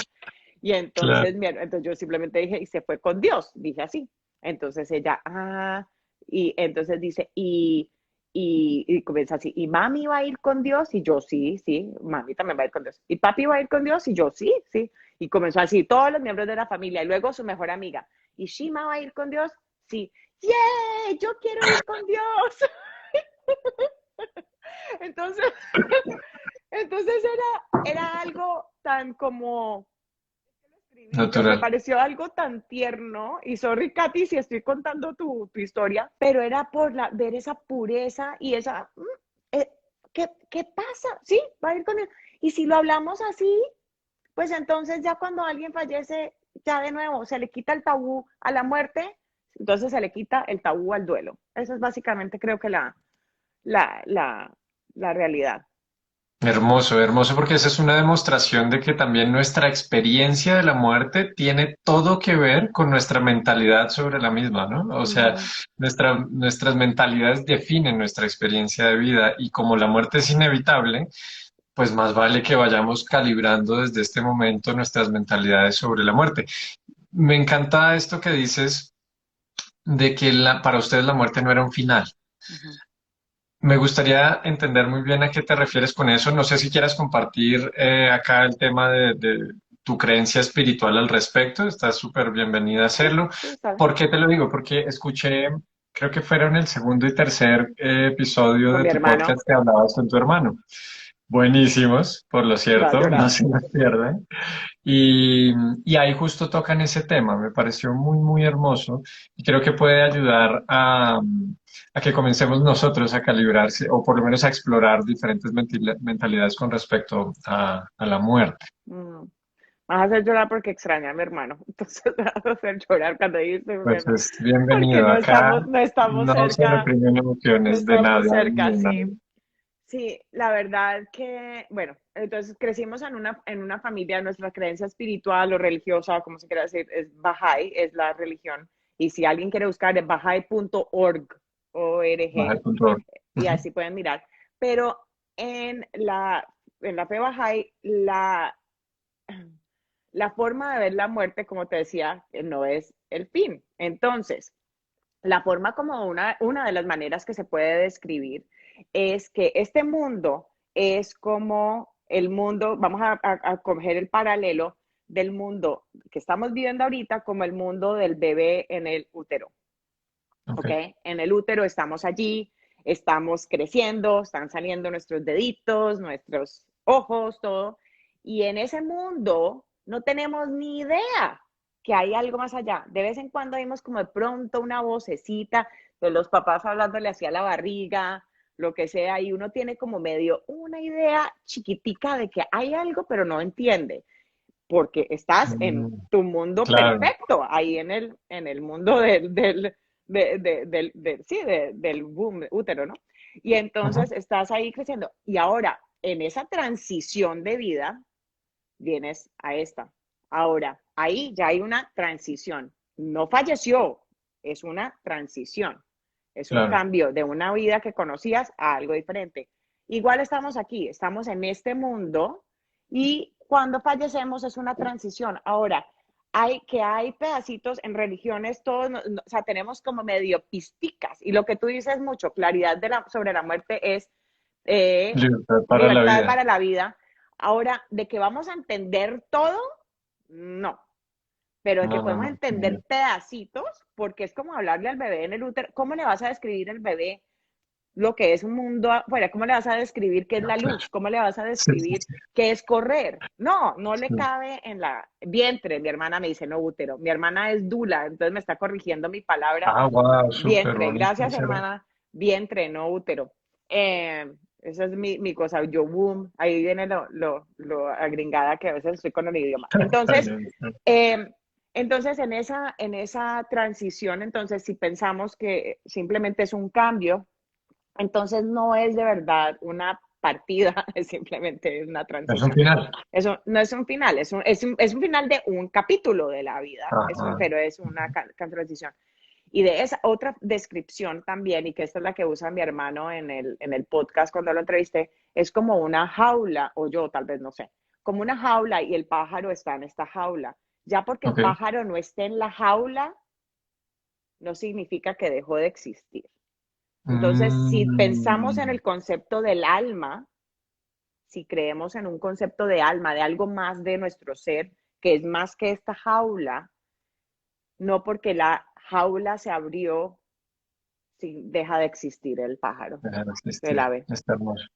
[SPEAKER 2] Y
[SPEAKER 1] Claro,
[SPEAKER 2] entonces yo simplemente dije, y se fue con Dios, dije así. Entonces ella, y entonces dice, y comienza así, y mami va a ir con Dios, y yo sí, sí, mami también va a ir con Dios. Y papi va a ir con Dios, y yo sí, sí. Y comenzó así, todos los miembros de la familia, y luego su mejor amiga, y Shima va a ir con Dios, sí. ¡Yay! Yo quiero ir con Dios. Entonces, entonces era algo tan como yo me
[SPEAKER 1] natural.
[SPEAKER 2] pareció algo tan tierno y sorry Katy si estoy contando tu historia, pero era por ver esa pureza y esa, ¿qué pasa? Sí, va a ir con él. Y si lo hablamos así, pues entonces ya cuando alguien fallece, ya de nuevo se le quita el tabú a la muerte, entonces se le quita el tabú al duelo. Eso es básicamente creo que la, la, la realidad.
[SPEAKER 1] Hermoso, hermoso, porque esa es una demostración de que también nuestra experiencia de la muerte tiene todo que ver con nuestra mentalidad sobre la misma, ¿no? O sea,
[SPEAKER 2] Ujú.
[SPEAKER 1] nuestras mentalidades definen nuestra experiencia de vida y como la muerte es inevitable, pues más vale que vayamos calibrando desde este momento nuestras mentalidades sobre la muerte. Me encanta esto que dices de que para ustedes la muerte no era un final.
[SPEAKER 2] Ujú.
[SPEAKER 1] Me gustaría entender muy bien a qué te refieres con eso. No sé si quieras compartir acá el tema de tu creencia espiritual al respecto. Estás súper bienvenida a
[SPEAKER 2] Sí,
[SPEAKER 1] hacerlo.
[SPEAKER 2] sí, está bien.
[SPEAKER 1] ¿Por qué te lo digo? Porque escuché, creo que fueron el segundo y tercer episodio
[SPEAKER 2] Con
[SPEAKER 1] de
[SPEAKER 2] mi
[SPEAKER 1] tu
[SPEAKER 2] hermano,
[SPEAKER 1] podcast que hablabas con tu hermano. Buenísimos, por lo
[SPEAKER 2] va a
[SPEAKER 1] cierto,
[SPEAKER 2] llorar.
[SPEAKER 1] no se los pierdan. Y, y ahí justo tocan ese tema, me pareció muy, muy hermoso y creo que puede ayudar a que comencemos nosotros a calibrarse o por lo menos a explorar diferentes mentalidades con respecto a la muerte.
[SPEAKER 2] Mm. Me vas a hacer llorar porque extraña a mi hermano. Entonces me vas a hacer llorar cuando dices
[SPEAKER 1] Pues
[SPEAKER 2] bueno,
[SPEAKER 1] es
[SPEAKER 2] porque
[SPEAKER 1] bienvenido acá,
[SPEAKER 2] no estamos
[SPEAKER 1] no se
[SPEAKER 2] cerca,
[SPEAKER 1] reprimen
[SPEAKER 2] no
[SPEAKER 1] emociones de
[SPEAKER 2] estamos
[SPEAKER 1] nada ni
[SPEAKER 2] cerca,
[SPEAKER 1] de
[SPEAKER 2] sí.
[SPEAKER 1] nadie.
[SPEAKER 2] Sí, la verdad que, bueno, entonces crecimos en una familia, nuestra creencia espiritual o religiosa, como se quiera decir, es Bahá'í, es la religión. Y si alguien quiere buscar, es bahá'í.org,
[SPEAKER 1] Baja
[SPEAKER 2] O-R-G,
[SPEAKER 1] el control.
[SPEAKER 2] y
[SPEAKER 1] Ujú.
[SPEAKER 2] así pueden mirar. Pero en en la fe Bahá'í, la forma de ver la muerte, como te decía, no es el fin. Entonces, la forma como una de las maneras que se puede describir es que este mundo es como el mundo, vamos a coger el paralelo del mundo que estamos viviendo ahorita como el mundo del bebé en el útero.
[SPEAKER 1] Ok,
[SPEAKER 2] ¿Ok? En el útero estamos allí, estamos creciendo, están saliendo nuestros deditos, nuestros ojos, todo. Y en ese mundo no tenemos ni idea que hay algo más allá. De vez en cuando oímos como de pronto una vocecita de los papás hablándole hacia la barriga, lo que sea, y uno tiene como medio una idea chiquitica de que hay algo, pero no entiende, porque estás en
[SPEAKER 1] mm,
[SPEAKER 2] tu mundo
[SPEAKER 1] claro,
[SPEAKER 2] perfecto, ahí en el mundo sí, del boom, útero, ¿no? Y
[SPEAKER 1] ajá,
[SPEAKER 2] entonces estás ahí creciendo. Y ahora, en esa transición de vida, vienes a esta. Ahora, ahí ya hay una transición. No falleció, es una transición. Es un
[SPEAKER 1] claro,
[SPEAKER 2] cambio de una vida que conocías a algo diferente. Igual estamos aquí, estamos en este mundo y cuando fallecemos es una transición. Ahora, hay pedacitos en religiones, todos, o sea, tenemos como medio pisticas y lo que tú dices mucho, claridad sobre la muerte es eh,
[SPEAKER 1] libertad para la
[SPEAKER 2] libertad
[SPEAKER 1] vida.
[SPEAKER 2] para la vida. Ahora, de que vamos a entender todo, no, pero de que
[SPEAKER 1] No, no,
[SPEAKER 2] podemos
[SPEAKER 1] no.
[SPEAKER 2] entender pedacitos, porque es como hablarle al bebé en el útero. ¿Cómo le vas a describir al bebé lo que es un mundo afuera? ¿Cómo le vas a describir qué es
[SPEAKER 1] No,
[SPEAKER 2] la
[SPEAKER 1] claro.
[SPEAKER 2] luz? ¿Cómo le vas a
[SPEAKER 1] Sí, sí,
[SPEAKER 2] describir
[SPEAKER 1] sí.
[SPEAKER 2] qué es correr? No, no le
[SPEAKER 1] Sí.
[SPEAKER 2] cabe en la vientre. Mi hermana me dice, no, útero. Mi hermana es dula, entonces me está corrigiendo mi palabra.
[SPEAKER 1] Ah, wow, súper
[SPEAKER 2] Vientre.
[SPEAKER 1] bonito
[SPEAKER 2] Gracias,
[SPEAKER 1] será.
[SPEAKER 2] hermana. Vientre, no útero. Esa es mi cosa. Yo, boom, ahí viene lo agringada que a veces estoy con el idioma.
[SPEAKER 1] Está
[SPEAKER 2] Entonces,
[SPEAKER 1] bien, está
[SPEAKER 2] eh, entonces, en esa transición, entonces, si pensamos que simplemente es un cambio, entonces no es de verdad una partida, es simplemente una
[SPEAKER 1] es un
[SPEAKER 2] transición.
[SPEAKER 1] final.
[SPEAKER 2] Eso no es un final, es un final de un capítulo de la vida,
[SPEAKER 1] Ajá.
[SPEAKER 2] pero es una transición. Y de esa otra descripción también, y que esta es la que usa mi hermano en el podcast cuando lo entrevisté, es como una jaula, o yo tal vez no sé, como una jaula y el pájaro está en esta jaula. Ya porque el
[SPEAKER 1] Ok.
[SPEAKER 2] pájaro no esté en la jaula, no significa que dejó de existir. Entonces, si pensamos en
[SPEAKER 1] Mm,
[SPEAKER 2] el concepto del alma, si creemos en un concepto de alma, de algo más de nuestro ser, que es más que esta jaula, no porque la jaula se abrió, deja de existir el pájaro,
[SPEAKER 1] dejar de
[SPEAKER 2] el
[SPEAKER 1] existir.
[SPEAKER 2] ave.
[SPEAKER 1] Está hermoso.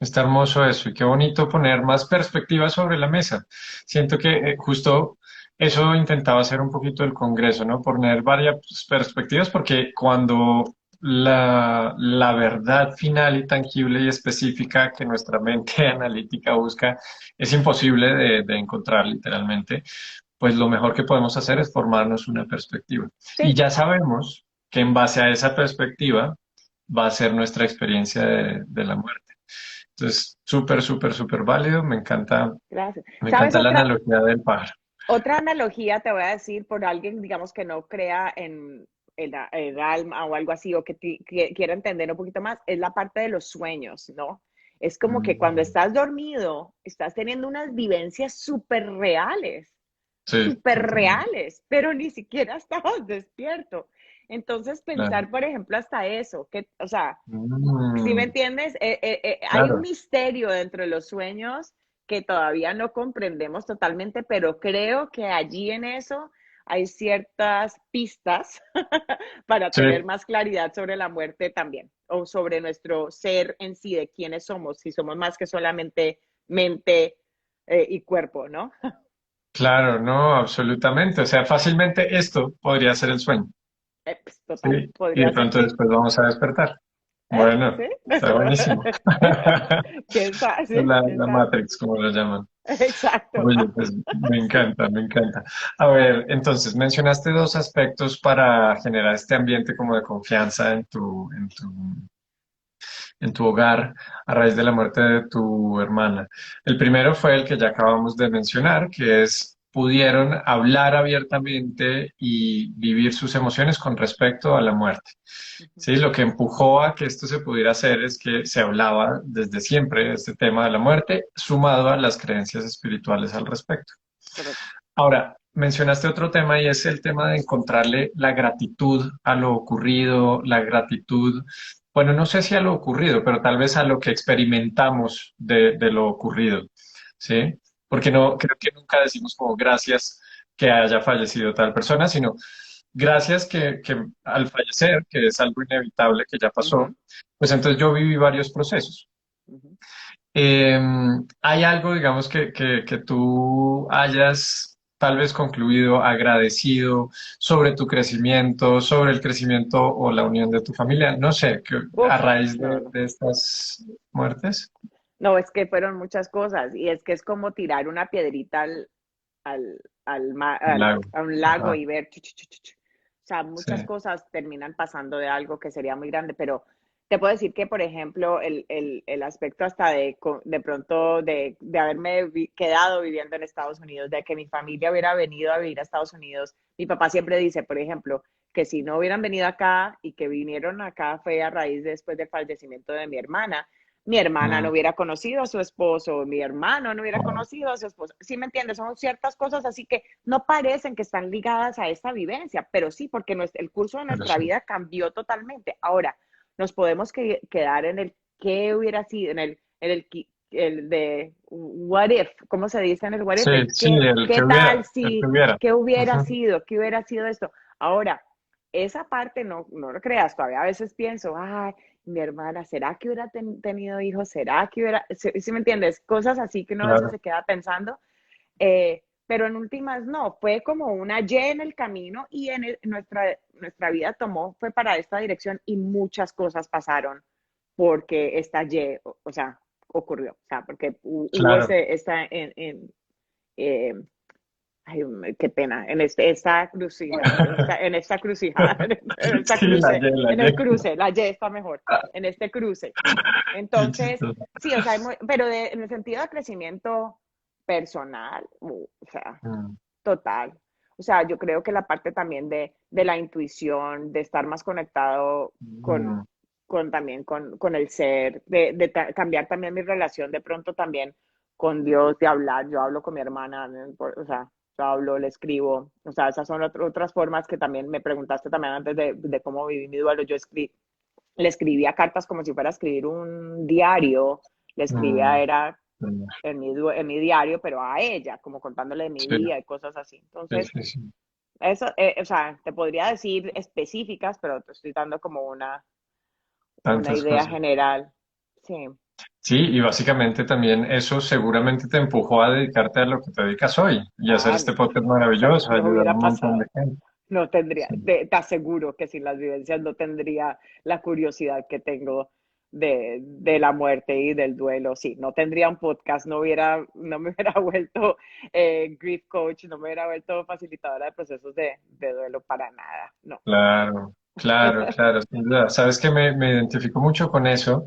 [SPEAKER 1] Está hermoso eso y qué bonito poner más perspectivas sobre la mesa. Siento que justo eso intentaba hacer un poquito el Congreso, ¿no? Poner varias perspectivas porque cuando la verdad final y tangible y específica que nuestra mente analítica busca es imposible de encontrar literalmente, pues lo mejor que podemos hacer es formarnos una perspectiva. Y
[SPEAKER 2] Sí,
[SPEAKER 1] ya sabemos que en base a esa perspectiva va a ser nuestra experiencia de la muerte. Entonces, súper, súper, súper válido.
[SPEAKER 2] gracias.
[SPEAKER 1] Me
[SPEAKER 2] ¿Sabes
[SPEAKER 1] encanta la
[SPEAKER 2] otra,
[SPEAKER 1] analogía del pájaro.
[SPEAKER 2] otra analogía? Te voy a decir por alguien, digamos, que no crea en el alma o algo así, o que quiera entender un poquito más, es la parte de los sueños, ¿no? Es como que cuando
[SPEAKER 1] Mm,
[SPEAKER 2] estás dormido, estás teniendo unas vivencias
[SPEAKER 1] sí,
[SPEAKER 2] súper
[SPEAKER 1] totalmente.
[SPEAKER 2] reales, pero ni siquiera estabas despierto. Entonces,
[SPEAKER 1] Claro.
[SPEAKER 2] pensar, por ejemplo, hasta eso, que, o sea, si me
[SPEAKER 1] Mm,
[SPEAKER 2] entiendes, hay un
[SPEAKER 1] claro.
[SPEAKER 2] misterio dentro de los sueños que todavía no comprendemos totalmente, pero creo que allí en eso hay ciertas pistas para
[SPEAKER 1] Sí,
[SPEAKER 2] tener más claridad sobre la muerte también, o sobre nuestro ser en sí, de quiénes somos, si somos más que solamente mente y cuerpo, ¿no?
[SPEAKER 1] claro, no, absolutamente. O sea, fácilmente esto podría ser el sueño.
[SPEAKER 2] Pues, total,
[SPEAKER 1] Sí, y de
[SPEAKER 2] podría ser,
[SPEAKER 1] pronto
[SPEAKER 2] sí.
[SPEAKER 1] después vamos a despertar. Bueno,
[SPEAKER 2] ¿Sí?
[SPEAKER 1] está buenísimo.
[SPEAKER 2] ¿Quién sabe? Sí, quién
[SPEAKER 1] La
[SPEAKER 2] sabe.
[SPEAKER 1] Matrix, como lo llaman.
[SPEAKER 2] Exacto.
[SPEAKER 1] Oye, pues me encanta, me encanta. A ver, entonces mencionaste dos aspectos para generar este ambiente como de confianza en tu hogar a raíz de la muerte de tu hermana. El primero fue el que ya acabamos de mencionar, que es pudieron hablar abiertamente y vivir sus emociones con respecto a la muerte. Sí, lo que empujó a que esto se pudiera hacer es que se hablaba desde siempre de este tema de la muerte, sumado a las creencias espirituales al respecto.
[SPEAKER 2] Correcto.
[SPEAKER 1] Ahora, mencionaste otro tema y es el tema de encontrarle la gratitud a lo ocurrido, la gratitud, bueno, no sé si a lo ocurrido, pero tal vez a lo que experimentamos de lo ocurrido, ¿sí? porque no, creo que nunca decimos como gracias que haya fallecido tal persona, sino gracias que al fallecer, que es algo inevitable que ya pasó,
[SPEAKER 2] Ujú,
[SPEAKER 1] pues entonces yo viví varios procesos.
[SPEAKER 2] ujú.
[SPEAKER 1] Eh, ¿Hay algo, digamos, que tú hayas tal vez concluido, agradecido sobre tu crecimiento, sobre el crecimiento o la unión de tu familia? No sé, que a
[SPEAKER 2] Uf,
[SPEAKER 1] raíz
[SPEAKER 2] no, no.
[SPEAKER 1] de estas muertes.
[SPEAKER 2] No, es que fueron muchas cosas y es que es como tirar una piedrita
[SPEAKER 1] Lago.
[SPEAKER 2] a un lago
[SPEAKER 1] Ajá,
[SPEAKER 2] y ver, chu. O sea,
[SPEAKER 1] sí.
[SPEAKER 2] muchas cosas terminan pasando de algo que sería muy grande, pero te puedo decir que, por ejemplo, el aspecto hasta de pronto de haberme quedado viviendo en Estados Unidos, de que mi familia hubiera venido a vivir a Estados Unidos. Mi papá siempre dice, por ejemplo, que si no hubieran venido acá y que vinieron acá fue a raíz después del fallecimiento de mi hermana no
[SPEAKER 1] Mm,
[SPEAKER 2] hubiera conocido a su esposo, mi hermano no hubiera
[SPEAKER 1] wow,
[SPEAKER 2] conocido a su esposo. ¿Sí me entiendes? Son ciertas cosas así que no parecen que están ligadas a esta vivencia, pero sí, porque el curso de
[SPEAKER 1] pero
[SPEAKER 2] nuestra
[SPEAKER 1] sí,
[SPEAKER 2] vida cambió totalmente. Ahora, nos podemos quedar en el qué hubiera sido, el de what if, ¿cómo se dice en el what if?
[SPEAKER 1] sí,
[SPEAKER 2] El
[SPEAKER 1] sí,
[SPEAKER 2] qué,
[SPEAKER 1] el que
[SPEAKER 2] qué
[SPEAKER 1] hubiera,
[SPEAKER 2] tal
[SPEAKER 1] el que
[SPEAKER 2] si,
[SPEAKER 1] hubiera. Ujú.
[SPEAKER 2] qué hubiera sido esto. Ahora, esa parte no lo creas, todavía a veces pienso, ay, mi hermana, ¿será que hubiera tenido hijos? ¿Será que hubiera, si me entiendes? Cosas así que uno a veces
[SPEAKER 1] Claro,
[SPEAKER 2] se queda pensando, pero en últimas no, fue como una Y en el camino y nuestra vida fue para esta dirección y muchas cosas pasaron porque esta Y, o sea, ocurrió, o sea, porque hubo
[SPEAKER 1] claro.
[SPEAKER 2] eh, ay, qué pena, en esta crucijada, en esta
[SPEAKER 1] Sí, la
[SPEAKER 2] cruce,
[SPEAKER 1] Y, la
[SPEAKER 2] en el
[SPEAKER 1] Y.
[SPEAKER 2] cruce, la Y está mejor, en este cruce.
[SPEAKER 1] Qué
[SPEAKER 2] Entonces,
[SPEAKER 1] chistoso.
[SPEAKER 2] sí, o sea, pero en el sentido de crecimiento personal, o sea,
[SPEAKER 1] Mm,
[SPEAKER 2] total. O sea, yo creo que la parte también de la intuición, de estar más conectado con,
[SPEAKER 1] mm,
[SPEAKER 2] también con el ser, cambiar también mi relación de pronto también con Dios, de hablar. Yo hablo con mi hermana, ¿no? O sea, yo hablo, le escribo. O sea, esas son otras formas que también me preguntaste también antes de cómo viví mi duelo. Le escribía cartas como si fuera a escribir un diario. Le escribía,
[SPEAKER 1] mm,
[SPEAKER 2] era
[SPEAKER 1] mm.
[SPEAKER 2] en mi diario, pero a ella, como contándole de mi
[SPEAKER 1] Sí,
[SPEAKER 2] día y cosas así.
[SPEAKER 1] sí,
[SPEAKER 2] Entonces,
[SPEAKER 1] sí, sí.
[SPEAKER 2] eso, o sea, te podría decir específicas, pero te estoy dando como una
[SPEAKER 1] Tantas
[SPEAKER 2] idea
[SPEAKER 1] cosas.
[SPEAKER 2] general. Sí.
[SPEAKER 1] Sí, y básicamente también eso seguramente te empujó a dedicarte a lo que te dedicas hoy y a hacer
[SPEAKER 2] Ah,
[SPEAKER 1] este
[SPEAKER 2] no,
[SPEAKER 1] podcast
[SPEAKER 2] eso
[SPEAKER 1] maravilloso, a
[SPEAKER 2] no
[SPEAKER 1] ayudar a
[SPEAKER 2] hubiera
[SPEAKER 1] un montón de
[SPEAKER 2] pasado.
[SPEAKER 1] gente.
[SPEAKER 2] No tendría,
[SPEAKER 1] Sí.
[SPEAKER 2] te aseguro que sin las vivencias no tendría la curiosidad que tengo de la muerte y del duelo. Sí, no tendría un podcast, no me hubiera vuelto grief coach, no me hubiera vuelto facilitadora de procesos de duelo para nada. No.
[SPEAKER 1] Claro, claro, claro, sin duda. Sabes que me identifico mucho con eso,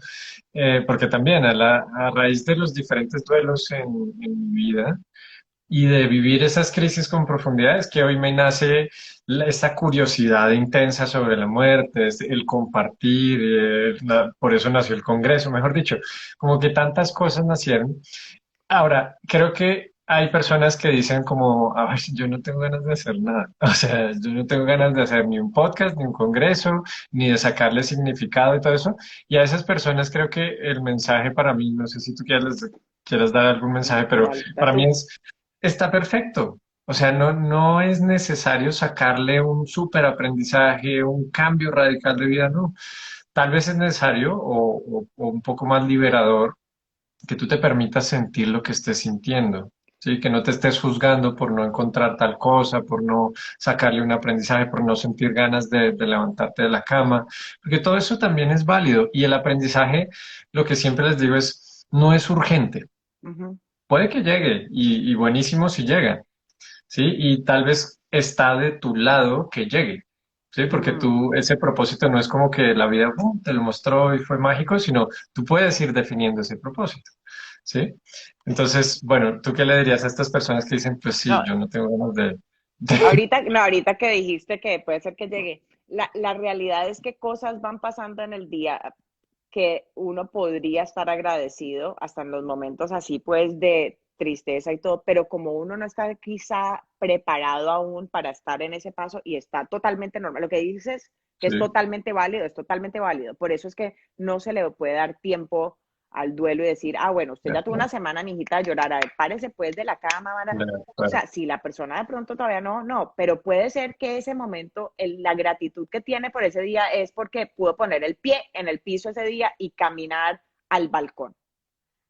[SPEAKER 1] porque también a raíz de los diferentes duelos en mi vida, y de vivir esas crisis con profundidad es que hoy me nace esta curiosidad intensa sobre la muerte, el compartir, por eso nació el Congreso, mejor dicho, como que tantas cosas nacieron. Ahora, creo que hay personas que dicen como, a ver, yo no tengo ganas de hacer nada, o sea, yo no tengo ganas de hacer ni un podcast, ni un congreso, ni de sacarle significado y todo eso, y a esas personas creo que el mensaje para mí, no sé si tú quieras dar algún mensaje, pero
[SPEAKER 2] Da
[SPEAKER 1] para mí
[SPEAKER 2] tú.
[SPEAKER 1] está perfecto. O sea, no es necesario sacarle un súper aprendizaje, un cambio radical de vida, no. Tal vez es necesario o un poco más liberador que tú te permitas sentir lo que estés sintiendo, ¿sí? Que no te estés juzgando por no encontrar tal cosa, por no sacarle un aprendizaje, por no sentir ganas de levantarte de la cama, porque todo eso también es válido y el aprendizaje, lo que siempre les digo es, no es urgente.
[SPEAKER 2] Ujú,
[SPEAKER 1] Puede que llegue y buenísimo si llega, ¿sí? Y tal vez está de tu lado que llegue, ¿sí? Porque
[SPEAKER 2] ujú.
[SPEAKER 1] tú, ese propósito no es como que la vida te lo mostró y fue mágico, sino tú puedes ir definiendo ese propósito, ¿sí? Entonces, bueno, ¿tú qué le dirías a estas personas que dicen, pues sí,
[SPEAKER 2] No,
[SPEAKER 1] yo no tengo ganas de...
[SPEAKER 2] ahorita que dijiste que puede ser que llegue, la realidad es que cosas van pasando en el día que uno podría estar agradecido hasta en los momentos así pues de tristeza y todo, pero como uno no está quizá preparado aún para estar en ese paso y está totalmente normal, lo que dices que
[SPEAKER 1] Sí,
[SPEAKER 2] es totalmente válido, es totalmente válido. Por eso es que no se le puede dar tiempo al duelo y decir, ah, bueno, usted
[SPEAKER 1] de
[SPEAKER 2] ya tuvo una
[SPEAKER 1] acuerdo,
[SPEAKER 2] semana, mijita, de llorar, a ver, párese pues de la cama,
[SPEAKER 1] de
[SPEAKER 2] o
[SPEAKER 1] acuerdo.
[SPEAKER 2] sea, si la persona de pronto todavía no, pero puede ser que ese momento, la gratitud que tiene por ese día es porque pudo poner el pie en el piso ese día y caminar al balcón.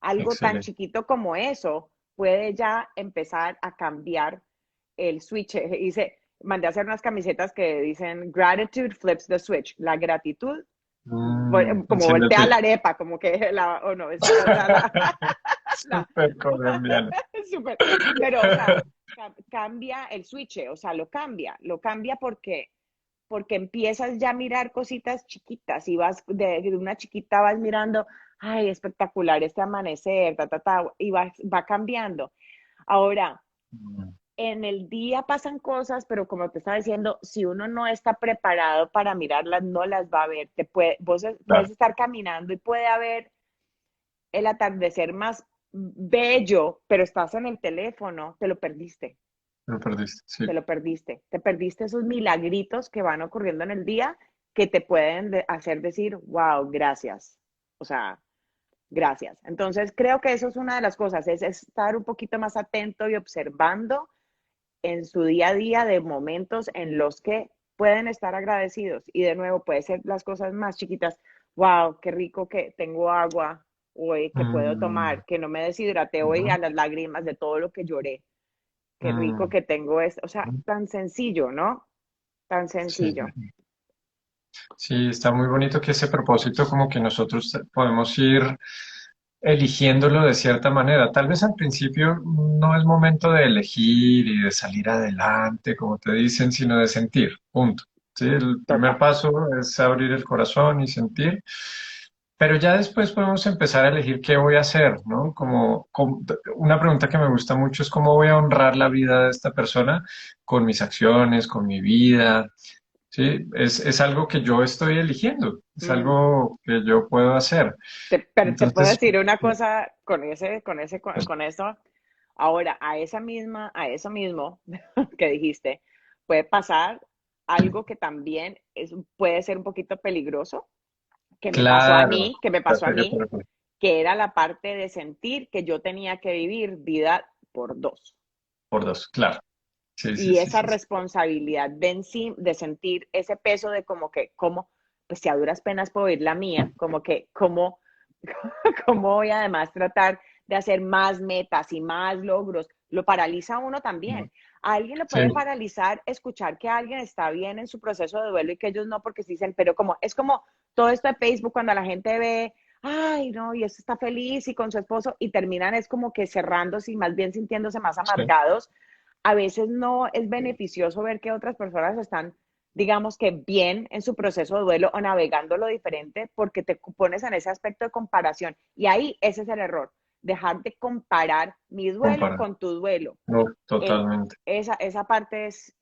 [SPEAKER 2] Algo tan
[SPEAKER 1] Excelente.
[SPEAKER 2] chiquito como eso puede ya empezar a cambiar el switch. Hice, mandé a hacer unas camisetas que dicen gratitude flips the switch. La gratitud como
[SPEAKER 1] Enciende el
[SPEAKER 2] voltea la
[SPEAKER 1] switch.
[SPEAKER 2] arepa, como que la, o no, o sea, la,
[SPEAKER 1] Súper colombiano.
[SPEAKER 2] super, pero, o sea, cambia el switch, o sea, lo cambia porque empiezas ya a mirar cositas chiquitas y vas de una chiquita vas mirando, ay, espectacular este amanecer, y va cambiando. Ahora,
[SPEAKER 1] Mm,
[SPEAKER 2] en el día pasan cosas, pero como te estaba diciendo, si uno no está preparado para mirarlas, no las va a ver. Vos puedes
[SPEAKER 1] claro,
[SPEAKER 2] estar caminando y puede haber el atardecer más bello, pero estás en el teléfono, te lo perdiste,
[SPEAKER 1] lo perdiste, sí.
[SPEAKER 2] te perdiste esos milagritos que van ocurriendo en el día que te pueden hacer decir, wow, gracias. O sea, gracias. Entonces, creo que eso es una de las cosas, es estar un poquito más atento y observando en su día a día de momentos en los que pueden estar agradecidos. Y de nuevo, puede ser las cosas más chiquitas. Wow, qué rico que tengo agua hoy, que puedo
[SPEAKER 1] Mm,
[SPEAKER 2] tomar, que no me deshidraté hoy
[SPEAKER 1] ujú,
[SPEAKER 2] a las lágrimas de todo lo que lloré. Qué rico
[SPEAKER 1] mm,
[SPEAKER 2] que tengo esto. O sea,
[SPEAKER 1] ujú.
[SPEAKER 2] tan sencillo, ¿no? Tan
[SPEAKER 1] Sí,
[SPEAKER 2] sencillo.
[SPEAKER 1] sí, está muy bonito que ese propósito como que nosotros podemos ir eligiéndolo de cierta manera. Tal vez al principio no es momento de elegir y de salir adelante, como te dicen, sino de sentir, punto. Sí, el primer
[SPEAKER 2] Total.
[SPEAKER 1] paso es abrir el corazón y sentir, pero ya después podemos empezar a elegir qué voy a hacer, ¿no? Una pregunta que me gusta mucho es cómo voy a honrar la vida de esta persona con mis acciones, con mi vida. Sí, es algo que yo estoy eligiendo, es
[SPEAKER 2] Mm.
[SPEAKER 1] algo que yo puedo hacer.
[SPEAKER 2] Pero te puedo
[SPEAKER 1] Entonces,
[SPEAKER 2] decir una cosa con eso. Ahora, a eso mismo que dijiste, puede pasar algo que también puede ser un poquito peligroso,
[SPEAKER 1] claro,
[SPEAKER 2] que me
[SPEAKER 1] ya
[SPEAKER 2] pasó a
[SPEAKER 1] sé que
[SPEAKER 2] mí,
[SPEAKER 1] por
[SPEAKER 2] que era la parte de sentir que yo tenía que vivir vida por dos.
[SPEAKER 1] dos, claro. Sí, sí,
[SPEAKER 2] Y
[SPEAKER 1] sí,
[SPEAKER 2] esa
[SPEAKER 1] sí, sí.
[SPEAKER 2] responsabilidad de sentir ese peso de como que, como, pues si a duras penas puedo ir la mía, como que, como, cómo voy a además tratar de hacer más metas y más logros, lo paraliza a uno también. A alguien le
[SPEAKER 1] Sí,
[SPEAKER 2] puede paralizar escuchar que alguien está bien en su proceso de duelo y que ellos no, porque se dicen, pero como, es como todo esto de Facebook cuando la gente ve, ay, no, y esto está feliz y con su esposo y terminan es como que cerrándose y más bien sintiéndose más
[SPEAKER 1] sí,
[SPEAKER 2] amargados. A veces no es beneficioso ver que otras personas están, digamos que bien en su proceso de duelo o navegando lo diferente porque te pones en ese aspecto de comparación. Y ahí ese es el error, dejar de comparar mi duelo
[SPEAKER 1] compara.
[SPEAKER 2] con tu duelo.
[SPEAKER 1] No,
[SPEAKER 2] Eh,
[SPEAKER 1] totalmente.
[SPEAKER 2] esa parte es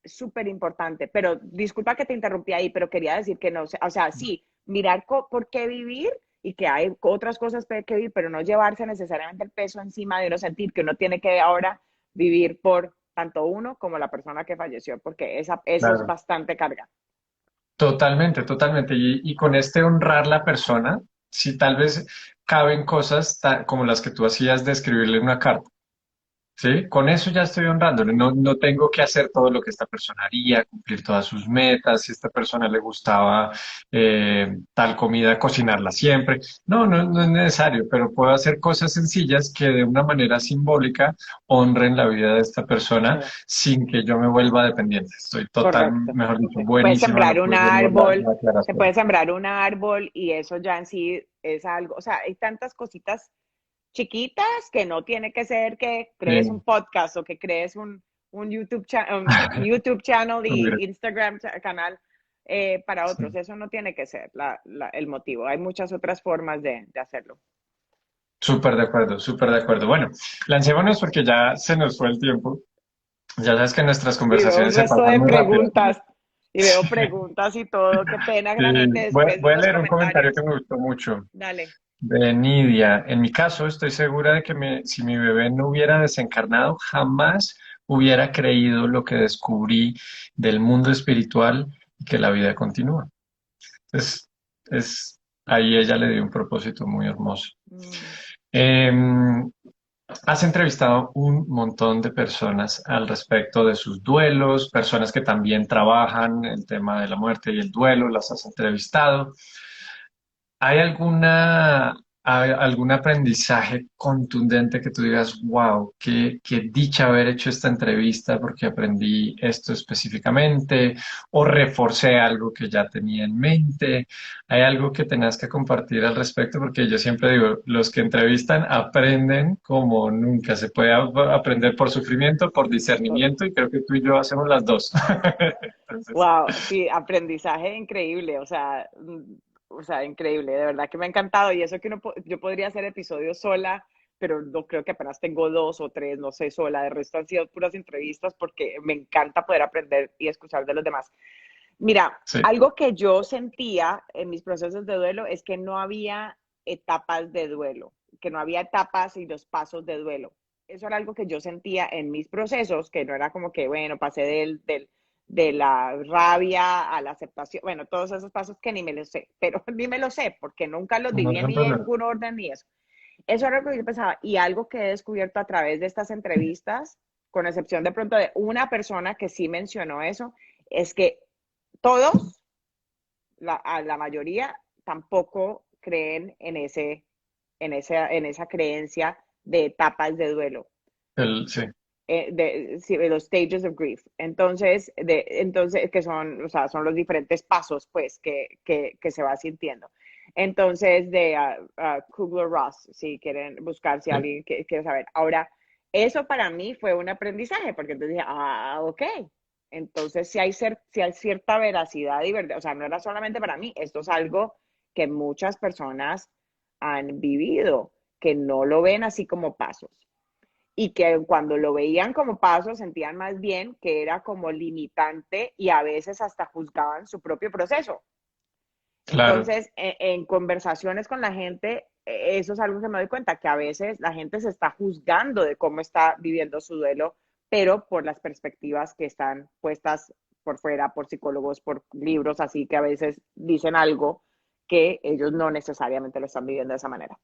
[SPEAKER 2] súper importante, pero disculpa que te interrumpí ahí, pero quería decir que no, o sea, sí, mirar por qué vivir y que hay otras cosas que vivir, pero no llevarse necesariamente el peso encima de uno sentir que uno tiene que ahora vivir por tanto uno como la persona que falleció, porque eso es
[SPEAKER 1] Claro.
[SPEAKER 2] bastante carga.
[SPEAKER 1] Totalmente, totalmente. Y con este honrar la persona, si tal vez caben cosas como las que tú hacías de escribirle una carta. Sí, con eso ya estoy honrándole. No, no tengo que hacer todo lo que esta persona haría, cumplir todas sus metas. Si a esta persona le gustaba tal comida, cocinarla siempre. No, no, no es necesario, pero puedo hacer cosas sencillas que de una manera simbólica honren la vida de esta
[SPEAKER 2] Sí,
[SPEAKER 1] persona sin que yo me vuelva dependiente. Estoy total,
[SPEAKER 2] correcto.
[SPEAKER 1] mejor dicho,
[SPEAKER 2] Puedes
[SPEAKER 1] buenísima
[SPEAKER 2] sembrar un
[SPEAKER 1] la
[SPEAKER 2] árbol, te
[SPEAKER 1] aclaración.
[SPEAKER 2] puedes sembrar un árbol y eso ya en sí es algo, o sea, hay tantas cositas chiquitas que no tiene que ser que crees un
[SPEAKER 1] Sí.
[SPEAKER 2] podcast o que crees un YouTube channel y Instagram canal para otros.
[SPEAKER 1] Sí.
[SPEAKER 2] Eso no tiene que ser el motivo. Hay muchas otras formas de hacerlo.
[SPEAKER 1] Súper de acuerdo, súper de acuerdo. Bueno, lancémonos porque ya se nos fue el tiempo. Ya sabes que nuestras
[SPEAKER 2] Y veo un
[SPEAKER 1] conversaciones se
[SPEAKER 2] resto
[SPEAKER 1] pasan
[SPEAKER 2] de
[SPEAKER 1] muy rápido.
[SPEAKER 2] preguntas. Y veo preguntas y todo. Qué pena,
[SPEAKER 1] Sí,
[SPEAKER 2] Granite, después
[SPEAKER 1] voy a
[SPEAKER 2] los
[SPEAKER 1] leer un comentario que
[SPEAKER 2] comentarios.
[SPEAKER 1] me gustó mucho
[SPEAKER 2] Dale.
[SPEAKER 1] de Nidia. En mi caso, estoy segura de que si mi bebé no hubiera desencarnado, jamás hubiera creído lo que descubrí del mundo espiritual y que la vida continúa. Es, es, ahí ella le dio un propósito muy hermoso.
[SPEAKER 2] Mm,
[SPEAKER 1] Em, Has entrevistado un montón de personas al respecto de sus duelos, personas que también trabajan el tema de la muerte y el duelo, las has entrevistado. ¿Hay algún aprendizaje contundente que tú digas, wow, qué dicha haber hecho esta entrevista porque aprendí esto específicamente o reforcé algo que ya tenía en mente? ¿Hay algo que tengas que compartir al respecto? Porque yo siempre digo, los que entrevistan aprenden como nunca. Se puede aprender por sufrimiento, por discernimiento y creo que tú y yo hacemos las dos. Entonces,
[SPEAKER 2] wow, sí, aprendizaje increíble, o sea, increíble, de verdad que me ha encantado y eso que yo podría hacer episodios sola, pero no creo que apenas tengo dos o tres, no sé, sola, de resto han sido puras entrevistas porque me encanta poder aprender y escuchar de los demás. Mira,
[SPEAKER 1] sí,
[SPEAKER 2] algo que yo sentía en mis procesos de duelo es que no había etapas de duelo, que no había etapas y los pasos de duelo. Eso era algo que yo sentía en mis procesos, que no era como que, bueno, pasé de la rabia a la aceptación, bueno, todos esos pasos que ni me los sé, pero ni me los sé porque nunca los
[SPEAKER 1] no
[SPEAKER 2] viví
[SPEAKER 1] es un
[SPEAKER 2] ni en
[SPEAKER 1] problema.
[SPEAKER 2] ningún orden ni eso. Eso era lo que yo pensaba y algo que he descubierto a través de estas entrevistas, con excepción de pronto de una persona que sí mencionó eso, es que todos, a la mayoría, tampoco creen en esa creencia de etapas de duelo,
[SPEAKER 1] Sí.
[SPEAKER 2] sí, de los stages of grief. Entonces, que son, o sea, son los diferentes pasos, pues, que se va sintiendo. Entonces, de Kubler-Ross, si quieren buscar, si
[SPEAKER 1] Sí.
[SPEAKER 2] alguien quiere saber. Ahora, eso para mí fue un aprendizaje, porque entonces dije, ok. Entonces, si hay cierta veracidad y verdad, o sea, no era solamente para mí, esto es algo que muchas personas han vivido, que no lo ven así como pasos y que cuando lo veían como paso sentían más bien que era como limitante y a veces hasta juzgaban su propio proceso.
[SPEAKER 1] Claro,
[SPEAKER 2] Entonces, en conversaciones con la gente, eso es algo que me doy cuenta, que a veces la gente se está juzgando de cómo está viviendo su duelo, pero por las perspectivas que están puestas por fuera, por psicólogos, por libros, así que a veces dicen algo que ellos no necesariamente lo están viviendo de esa manera.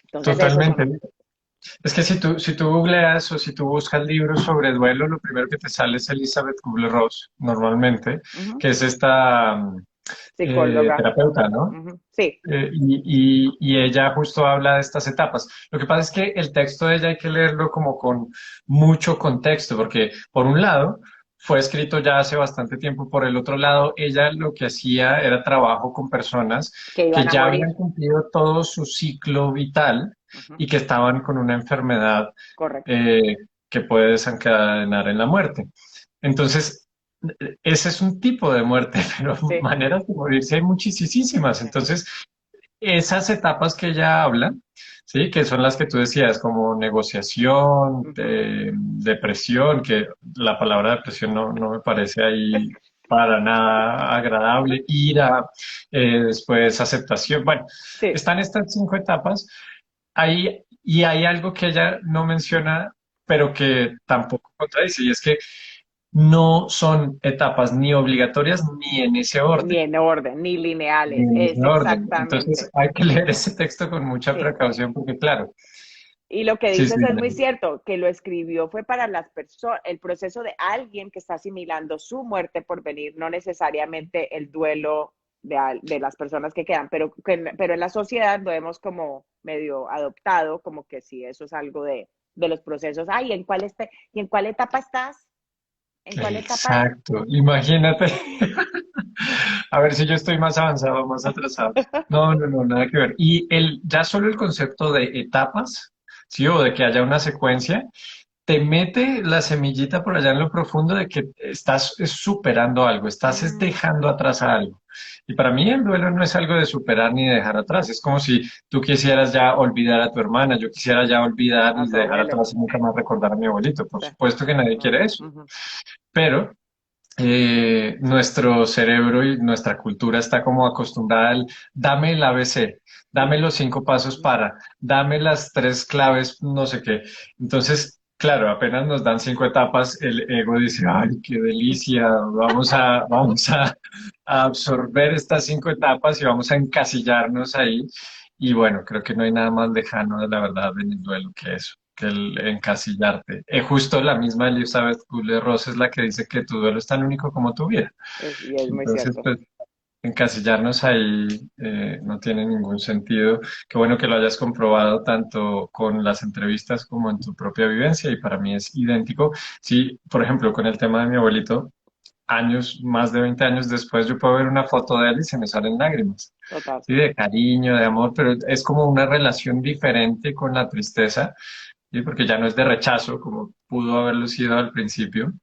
[SPEAKER 2] Entonces, eso es
[SPEAKER 1] totalmente.
[SPEAKER 2] uno.
[SPEAKER 1] Es que si tú googleas o si tú buscas libros sobre duelo, lo primero que te sale es Elizabeth Kubler-Ross, normalmente,
[SPEAKER 2] Uh -huh.
[SPEAKER 1] que es esta
[SPEAKER 2] Psicóloga.
[SPEAKER 1] terapeuta, ¿no?
[SPEAKER 2] Uh -huh. Sí,
[SPEAKER 1] Y ella justo habla de estas etapas. Lo que pasa es que el texto de ella hay que leerlo como con mucho contexto, porque por un lado fue escrito ya hace bastante tiempo, por el otro lado ella lo que hacía era trabajo con personas
[SPEAKER 2] que
[SPEAKER 1] que
[SPEAKER 2] iban a
[SPEAKER 1] ya
[SPEAKER 2] morir.
[SPEAKER 1] habían cumplido todo su ciclo vital
[SPEAKER 2] Uh -huh.
[SPEAKER 1] y que estaban con una enfermedad
[SPEAKER 2] Correcto.
[SPEAKER 1] eh, que puede desencadenar en la muerte. Entonces, ese es un tipo de muerte, pero
[SPEAKER 2] Sí,
[SPEAKER 1] maneras de morirse hay muchísimas.
[SPEAKER 2] sí.
[SPEAKER 1] Entonces, esas etapas que ella habla, ¿sí? Que son las que tú decías, como negociación,
[SPEAKER 2] Uh -huh.
[SPEAKER 1] depresión, que la palabra depresión no me parece ahí para nada agradable, ira, después aceptación. Bueno,
[SPEAKER 2] Sí.
[SPEAKER 1] están estas 5 etapas ahí y hay algo que ella no menciona, pero que tampoco contradice, y es que no son etapas ni obligatorias ni en ese
[SPEAKER 2] Ni
[SPEAKER 1] orden.
[SPEAKER 2] en orden, ni lineales.
[SPEAKER 1] En
[SPEAKER 2] Es
[SPEAKER 1] ese orden. Entonces
[SPEAKER 2] exactamente.
[SPEAKER 1] hay que leer ese texto con mucha
[SPEAKER 2] Sí.
[SPEAKER 1] precaución porque claro,
[SPEAKER 2] Y lo que
[SPEAKER 1] sí,
[SPEAKER 2] dices
[SPEAKER 1] sí,
[SPEAKER 2] es muy cierto, que lo escribió fue para las personas, el proceso de alguien que está asimilando su muerte por venir, no necesariamente el duelo de las personas que quedan, pero en la sociedad lo hemos como medio adoptado, como que sí, eso es algo de los procesos. Ay, ¿y en cuál etapa estás? ¿En cuál etapa?
[SPEAKER 1] exacto. Imagínate. A ver si yo estoy más avanzado o más atrasado. No, nada que ver. Y ya solo el concepto de etapas, ¿sí? O de que haya una secuencia, te mete la semillita por allá en lo profundo de que estás superando algo, estás
[SPEAKER 2] Mm,
[SPEAKER 1] dejando atrás algo. Y para mí el duelo no es algo de superar ni dejar atrás, es como si tú quisieras ya olvidar a tu hermana, yo quisiera ya olvidar
[SPEAKER 2] a
[SPEAKER 1] y
[SPEAKER 2] su
[SPEAKER 1] dejar
[SPEAKER 2] abuelo.
[SPEAKER 1] atrás y nunca más recordar a mi abuelito. Por
[SPEAKER 2] Sí.
[SPEAKER 1] supuesto que nadie
[SPEAKER 2] No.
[SPEAKER 1] quiere eso,
[SPEAKER 2] Ujú.
[SPEAKER 1] pero nuestro cerebro y nuestra cultura está como acostumbrada al dame el ABC, dame los 5 pasos para, dame las 3 claves, no sé qué. Entonces, Claro, apenas nos dan 5 etapas, el ego dice, ay, qué delicia, a absorber estas 5 etapas y vamos a encasillarnos ahí. Y bueno, creo que no hay nada más lejano de la verdad en el duelo que eso, que el encasillarte. Justo la misma Elizabeth Kubler-Ross es la que dice que tu duelo es tan único como tu vida.
[SPEAKER 2] Y es muy
[SPEAKER 1] Entonces,
[SPEAKER 2] cierto.
[SPEAKER 1] pues encasillarnos ahí no tiene ningún sentido. Qué bueno que lo hayas comprobado tanto con las entrevistas como en tu propia vivencia y para mí es idéntico. Sí, por ejemplo, con el tema de mi abuelito, años, más de 20 años después, yo puedo ver una foto de él y se me salen lágrimas.
[SPEAKER 2] Total.
[SPEAKER 1] Sí, de cariño, de amor, pero es como una relación diferente con la tristeza, ¿sí? Porque ya no es de rechazo como pudo haberlo sido al principio,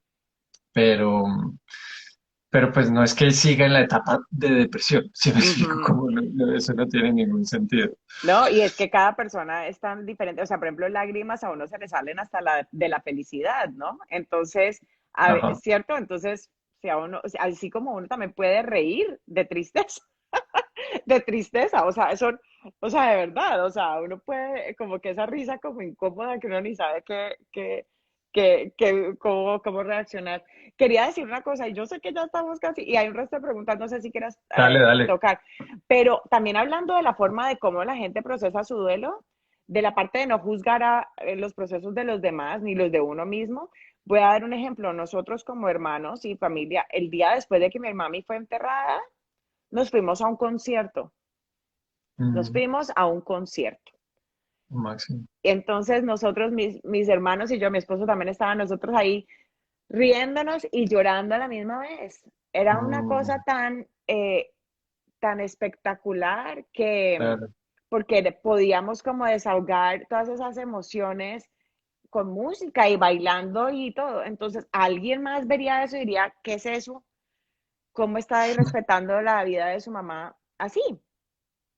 [SPEAKER 1] pero, pero pues no es que siga en la etapa de depresión, si me explico,
[SPEAKER 2] Ujú.
[SPEAKER 1] como eso no tiene ningún sentido.
[SPEAKER 2] No, y es que cada persona es tan diferente. O sea, por ejemplo, lágrimas a uno se le salen hasta de la felicidad, ¿no? Entonces,
[SPEAKER 1] Ajá.
[SPEAKER 2] ¿es cierto? Entonces, si a uno, o sea, así como uno también puede reír de tristeza, de tristeza, o sea, eso, o sea, de verdad, o sea, uno puede, como que esa risa como incómoda que uno ni sabe cómo reaccionar. Quería decir una cosa, y yo sé que ya estamos casi, y hay un resto de preguntas, no sé si quieras
[SPEAKER 1] Dale, dale.
[SPEAKER 2] tocar, pero también hablando de la forma de cómo la gente procesa su duelo, de la parte de no juzgar a los procesos de los demás ni los de uno mismo, voy a dar un ejemplo. Nosotros como hermanos y familia, el día después de que mi mami fue enterrada, nos fuimos a un concierto. Nos
[SPEAKER 1] Mm,
[SPEAKER 2] fuimos a un concierto.
[SPEAKER 1] máximo.
[SPEAKER 2] Entonces nosotros, mis hermanos y yo, mi esposo también estaban nosotros ahí riéndonos y llorando a la misma vez. Era una cosa
[SPEAKER 1] Mm,
[SPEAKER 2] tan espectacular que,
[SPEAKER 1] claro.
[SPEAKER 2] porque podíamos como desahogar todas esas emociones con música y bailando y todo. Entonces, alguien más vería eso y diría, ¿qué es eso? ¿Cómo está ahí respetando la vida de su mamá así?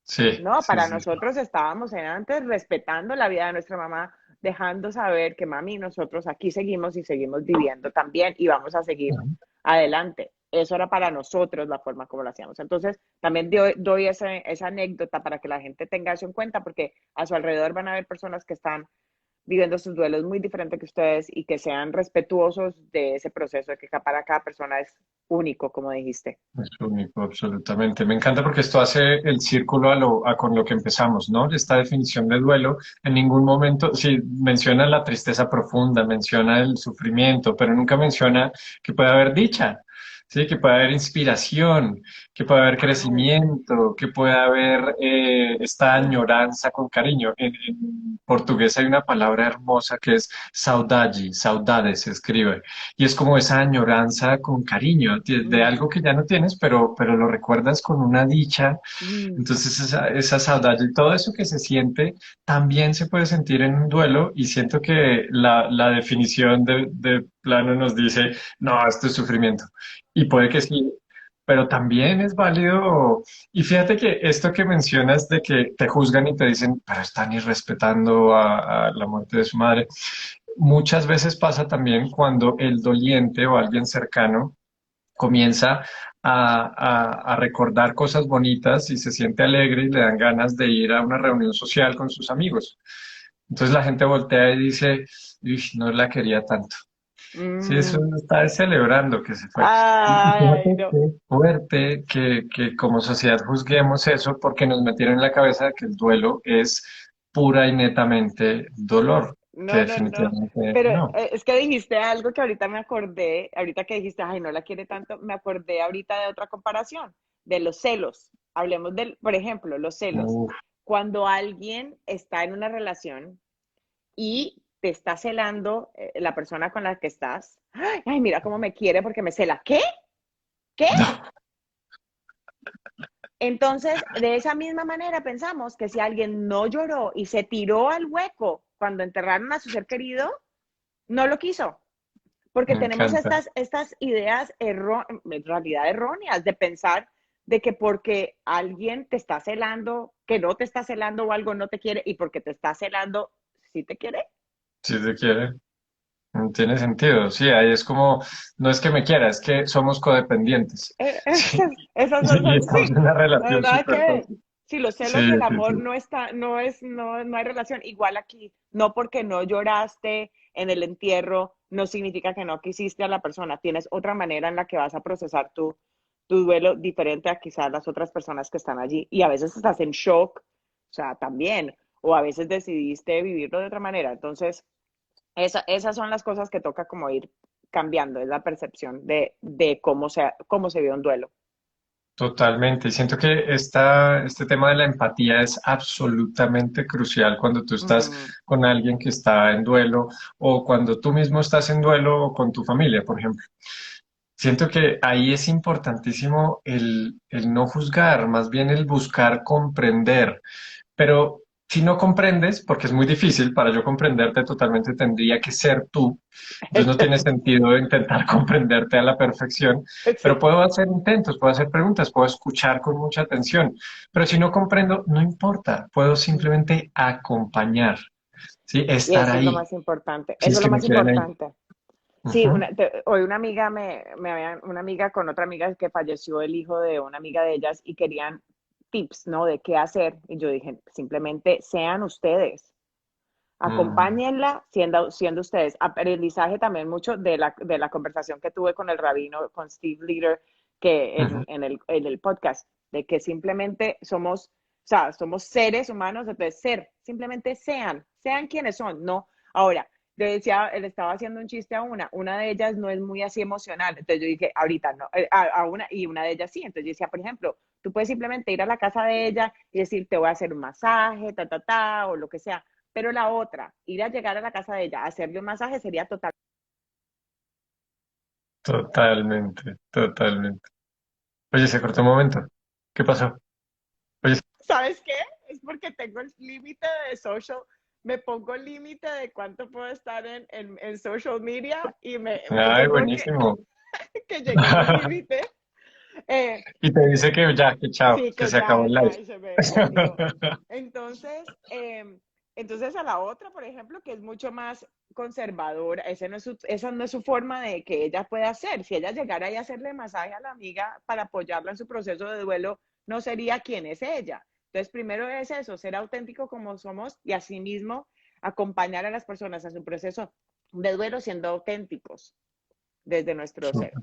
[SPEAKER 1] Sí,
[SPEAKER 2] No,
[SPEAKER 1] sí,
[SPEAKER 2] para
[SPEAKER 1] sí, sí.
[SPEAKER 2] nosotros estábamos en antes respetando la vida de nuestra mamá, dejando saber que mami, nosotros aquí seguimos y seguimos viviendo también y vamos a seguir
[SPEAKER 1] Ujú.
[SPEAKER 2] adelante. Eso era para nosotros la forma como lo hacíamos. Entonces, también doy esa anécdota para que la gente tenga eso en cuenta, porque a su alrededor van a haber personas que están viviendo sus duelos muy diferente que ustedes y que sean respetuosos de ese proceso, de que para cada persona es único, como dijiste.
[SPEAKER 1] Es único, absolutamente. Me encanta porque esto hace el círculo con lo que empezamos, ¿no? Esta definición de duelo, en ningún momento, sí, menciona la tristeza profunda, menciona el sufrimiento, pero nunca menciona que puede haber dicha, ¿sí? Que puede haber inspiración, que puede haber
[SPEAKER 2] Ay,
[SPEAKER 1] crecimiento, que puede haber esta añoranza con cariño. En portugués hay una palabra hermosa que es saudade, saudade se escribe. Y es como esa añoranza con cariño de
[SPEAKER 2] mm,
[SPEAKER 1] algo que ya no tienes, pero lo recuerdas con una dicha.
[SPEAKER 2] mm,
[SPEAKER 1] Entonces esa saudade y todo eso que se siente también se puede sentir en un duelo y siento que la definición de plano nos dice, no, esto es sufrimiento. Y puede que sí. Pero también es válido, y fíjate que esto que mencionas de que te juzgan y te dicen, pero están irrespetando a la muerte de su madre, muchas veces pasa también cuando el doliente o alguien cercano comienza a recordar cosas bonitas y se siente alegre y le dan ganas de ir a una reunión social con sus amigos. Entonces la gente voltea y dice, "Uy, no la quería tanto. Sí, eso
[SPEAKER 2] mm.
[SPEAKER 1] está celebrando que se fue. Y
[SPEAKER 2] Ay,
[SPEAKER 1] fíjate
[SPEAKER 2] no.
[SPEAKER 1] qué fuerte que como sociedad juzguemos eso porque nos metieron en la cabeza que el duelo es pura y netamente dolor, que
[SPEAKER 2] No, no, no.
[SPEAKER 1] definitivamente
[SPEAKER 2] Pero
[SPEAKER 1] no.
[SPEAKER 2] es que dijiste algo que ahorita me acordé, ahorita que dijiste, ay, no la quiere tanto, me acordé ahorita de otra comparación, de los celos. Hablemos del, por ejemplo, los celos.
[SPEAKER 1] Uf,
[SPEAKER 2] Cuando alguien está en una relación y te está celando la persona con la que estás, ay, mira cómo me quiere porque me cela. ¿Qué? ¿Qué?
[SPEAKER 1] no,
[SPEAKER 2] Entonces, de esa misma manera pensamos que si alguien no lloró y se tiró al hueco cuando enterraron a su ser querido, no lo quiso. Porque
[SPEAKER 1] me
[SPEAKER 2] tenemos
[SPEAKER 1] encanta.
[SPEAKER 2] estas ideas en realidad erróneas de pensar de que porque alguien te está celando, que no te está celando o algo no te quiere y porque te está celando, sí te quiere.
[SPEAKER 1] Si se quiere, no tiene sentido. Sí, ahí es como, no es que me quiera, es que somos codependientes. Sí,
[SPEAKER 2] Esas
[SPEAKER 1] y
[SPEAKER 2] son,
[SPEAKER 1] estamos
[SPEAKER 2] sí,
[SPEAKER 1] en una
[SPEAKER 2] no hay
[SPEAKER 1] relación
[SPEAKER 2] nada que
[SPEAKER 1] súper
[SPEAKER 2] ver.
[SPEAKER 1] tóxica.
[SPEAKER 2] Sí, los
[SPEAKER 1] Sí,
[SPEAKER 2] celos y el
[SPEAKER 1] sí,
[SPEAKER 2] amor
[SPEAKER 1] sí.
[SPEAKER 2] no está, no hay relación. Igual aquí, no porque no lloraste en el entierro, no significa que no quisiste a la persona. Tienes otra manera en la que vas a procesar tu duelo diferente a quizás las otras personas que están allí. Y a veces estás en shock, o sea, también. O a veces decidiste vivirlo de otra manera. Entonces, esas son las cosas que toca como ir cambiando, es la percepción de cómo se ve un duelo.
[SPEAKER 1] Totalmente. Y siento que este tema de la empatía es absolutamente crucial cuando tú estás
[SPEAKER 2] Ujú.
[SPEAKER 1] con alguien que está en duelo o cuando tú mismo estás en duelo o con tu familia, por ejemplo. Siento que ahí es importantísimo el no juzgar, más bien el buscar comprender. Pero si no comprendes, porque es muy difícil, para yo comprenderte totalmente tendría que ser tú. Entonces no tiene sentido intentar comprenderte a la perfección, pero
[SPEAKER 2] Sí.
[SPEAKER 1] puedo hacer intentos, puedo hacer preguntas, puedo escuchar con mucha atención. Pero si no comprendo, no importa, puedo simplemente acompañar, ¿sí?
[SPEAKER 2] Y
[SPEAKER 1] Estar
[SPEAKER 2] eso es lo
[SPEAKER 1] ahí,
[SPEAKER 2] más importante.
[SPEAKER 1] si
[SPEAKER 2] Eso
[SPEAKER 1] es
[SPEAKER 2] es lo
[SPEAKER 1] que me
[SPEAKER 2] más
[SPEAKER 1] quieren ahí.
[SPEAKER 2] importante. Sí,
[SPEAKER 1] Ujú,
[SPEAKER 2] hoy una amiga una amiga con otra amiga que falleció el hijo de una amiga de ellas y querían tips, ¿no? De qué hacer. Y yo dije, simplemente sean ustedes.
[SPEAKER 1] mm,
[SPEAKER 2] Acompáñenla siendo ustedes. Aprendizaje también mucho de la conversación que tuve con el rabino, con Steve Leader, que
[SPEAKER 1] ujú.
[SPEAKER 2] en el podcast, de que simplemente somos, o sea, somos seres humanos, entonces simplemente sean quienes son, ¿no? Ahora, le decía, él estaba haciendo un chiste a una de ellas no es muy así emocional, entonces yo dije, ahorita no, a una, y una de ellas sí, entonces yo decía, por ejemplo, tú puedes simplemente ir a la casa de ella y decir, te voy a hacer un masaje, o lo que sea, pero la otra, ir a llegar a la casa de ella, a hacerle un masaje sería total.
[SPEAKER 1] Totalmente, totalmente. Oye, se cortó un momento. ¿Qué pasó? Oye,
[SPEAKER 2] ¿Sabes qué? Es porque tengo el límite de social, me pongo el límite de cuánto puedo estar en social media y me
[SPEAKER 1] ay,
[SPEAKER 2] tengo
[SPEAKER 1] buenísimo.
[SPEAKER 2] que llegué a un límite. Eh,
[SPEAKER 1] Y te dice que ya, que chao,
[SPEAKER 2] Sí,
[SPEAKER 1] que
[SPEAKER 2] que
[SPEAKER 1] se acabó el live.
[SPEAKER 2] ya, y se me perdió. Entonces, entonces a la otra, por ejemplo, que es mucho más conservadora, esa no es su forma de que ella pueda hacer. Si ella llegara y hacerle masaje a la amiga para apoyarla en su proceso de duelo, no sería quien es ella. Entonces, primero es eso, ser auténtico como somos y asimismo acompañar a las personas a su proceso de duelo siendo auténticos desde nuestro ser.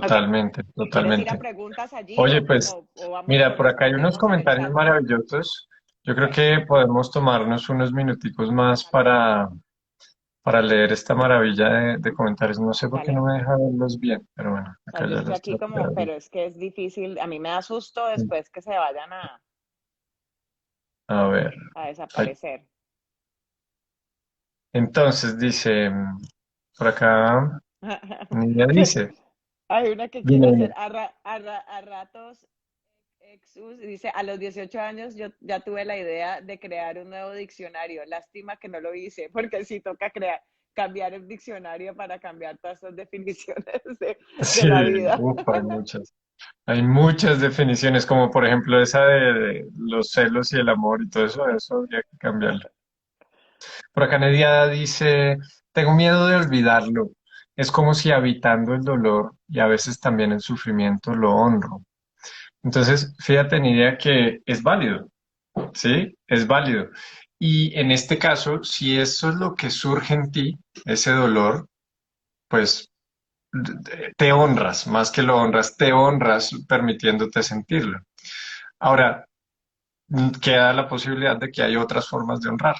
[SPEAKER 2] Ok,
[SPEAKER 1] Totalmente,
[SPEAKER 2] ¿quieres ir a
[SPEAKER 1] totalmente.
[SPEAKER 2] preguntas allí
[SPEAKER 1] Oye, pues,
[SPEAKER 2] o vamos
[SPEAKER 1] mira,
[SPEAKER 2] con
[SPEAKER 1] por
[SPEAKER 2] los
[SPEAKER 1] acá hay unos
[SPEAKER 2] consejos en el
[SPEAKER 1] comentarios
[SPEAKER 2] chat?
[SPEAKER 1] maravillosos. Yo creo
[SPEAKER 2] Ok,
[SPEAKER 1] que podemos tomarnos unos minuticos más para leer esta maravilla de comentarios. No sé por qué no
[SPEAKER 2] dale.
[SPEAKER 1] me deja verlos bien, pero bueno,
[SPEAKER 2] O sea,
[SPEAKER 1] acá
[SPEAKER 2] yo
[SPEAKER 1] ya
[SPEAKER 2] estoy
[SPEAKER 1] los
[SPEAKER 2] aquí
[SPEAKER 1] trato de
[SPEAKER 2] como,
[SPEAKER 1] abrir.
[SPEAKER 2] pero es que es difícil, a mí me da susto después que se vayan
[SPEAKER 1] A ver,
[SPEAKER 2] a
[SPEAKER 1] ay,
[SPEAKER 2] desaparecer.
[SPEAKER 1] entonces dice, por acá, Niña dice,
[SPEAKER 2] Hay una que quiere
[SPEAKER 1] dime,
[SPEAKER 2] hacer
[SPEAKER 1] dime.
[SPEAKER 2] a ratos Exus, dice, a los 18 años yo ya tuve la idea de crear un nuevo diccionario. Lástima que no lo hice, porque sí toca cambiar el diccionario para cambiar todas estas definiciones de
[SPEAKER 1] Sí,
[SPEAKER 2] la vida.
[SPEAKER 1] uf, hay muchas. Hay muchas definiciones, como por ejemplo esa de los celos y el amor y todo eso habría que cambiarlo. Por acá Nedia dice, tengo miedo de olvidarlo. Es como si habitando el dolor y a veces también el sufrimiento lo honro. Entonces, fíjate, Nidia, que es válido, ¿sí? Es válido. Y en este caso, si eso es lo que surge en ti, ese dolor, pues te honras, más que lo honras, te honras permitiéndote sentirlo. Ahora, queda la posibilidad de que hay otras formas de honrar.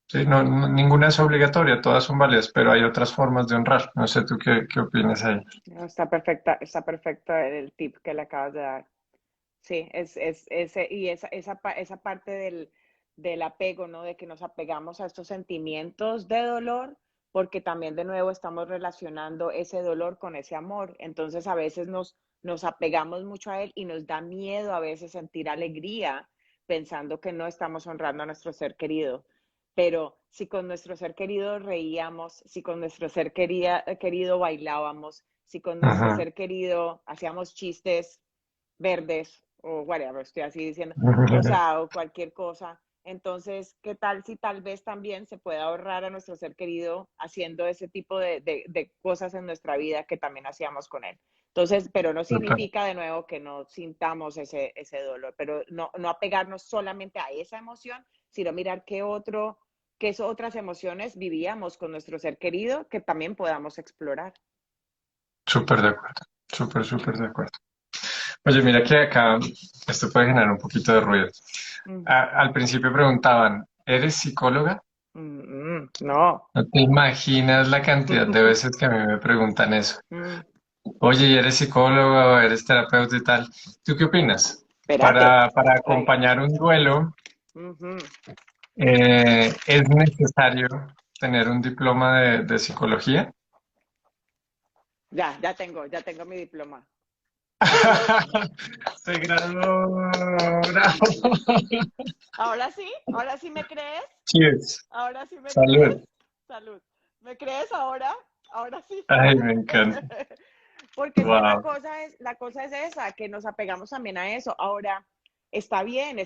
[SPEAKER 1] Sí, ninguna es obligatoria, todas son válidas, pero hay otras formas de honrar. No sé tú qué opinas ahí.
[SPEAKER 2] No, está perfecta el tip que le acabas de dar. Sí, es ese, y esa parte del apego, ¿no? De que nos apegamos a estos sentimientos de dolor, porque también de nuevo estamos relacionando ese dolor con ese amor. Entonces a veces nos apegamos mucho a él y nos da miedo a veces sentir alegría pensando que no estamos honrando a nuestro ser querido. Pero si con nuestro ser querido reíamos, si con nuestro ser querido bailábamos, si con nuestro
[SPEAKER 1] Ujú,
[SPEAKER 2] ser querido hacíamos chistes verdes o whatever, estoy así diciendo, o sea, o cualquier cosa. Entonces, ¿qué tal si tal vez también se pueda ahorrar a nuestro ser querido haciendo ese tipo de cosas en nuestra vida que también hacíamos con él? Entonces, pero no
[SPEAKER 1] Total.
[SPEAKER 2] significa de nuevo que no sintamos ese dolor, pero no apegarnos solamente a esa emoción, sino mirar qué otras emociones vivíamos con nuestro ser querido que también podamos explorar.
[SPEAKER 1] Súper de acuerdo. Súper, súper de acuerdo. Oye, mira que acá esto puede generar un poquito de ruido.
[SPEAKER 2] Mm,
[SPEAKER 1] Al principio preguntaban, ¿eres psicóloga?
[SPEAKER 2] no.
[SPEAKER 1] No te imaginas la cantidad de veces que a mí me preguntan eso.
[SPEAKER 2] Mm,
[SPEAKER 1] Oye, ¿y eres psicólogo? ¿Eres terapeuta y tal? ¿Tú qué opinas?
[SPEAKER 2] espérate.
[SPEAKER 1] Para
[SPEAKER 2] Ay,
[SPEAKER 1] acompañar un duelo,
[SPEAKER 2] ujú.
[SPEAKER 1] ¿es necesario tener un diploma de psicología?
[SPEAKER 2] Ya tengo mi diploma.
[SPEAKER 1] Se graduó. Bravo.
[SPEAKER 2] Ahora sí me crees,
[SPEAKER 1] Cheers.
[SPEAKER 2] ahora sí me crees.
[SPEAKER 1] Salud.
[SPEAKER 2] Salud. ¿Me crees ahora? Ahora sí.
[SPEAKER 1] Ay, me encanta.
[SPEAKER 2] Porque es que
[SPEAKER 1] Wow.
[SPEAKER 2] la cosa es esa, que nos apegamos también a eso. Ahora, está bien,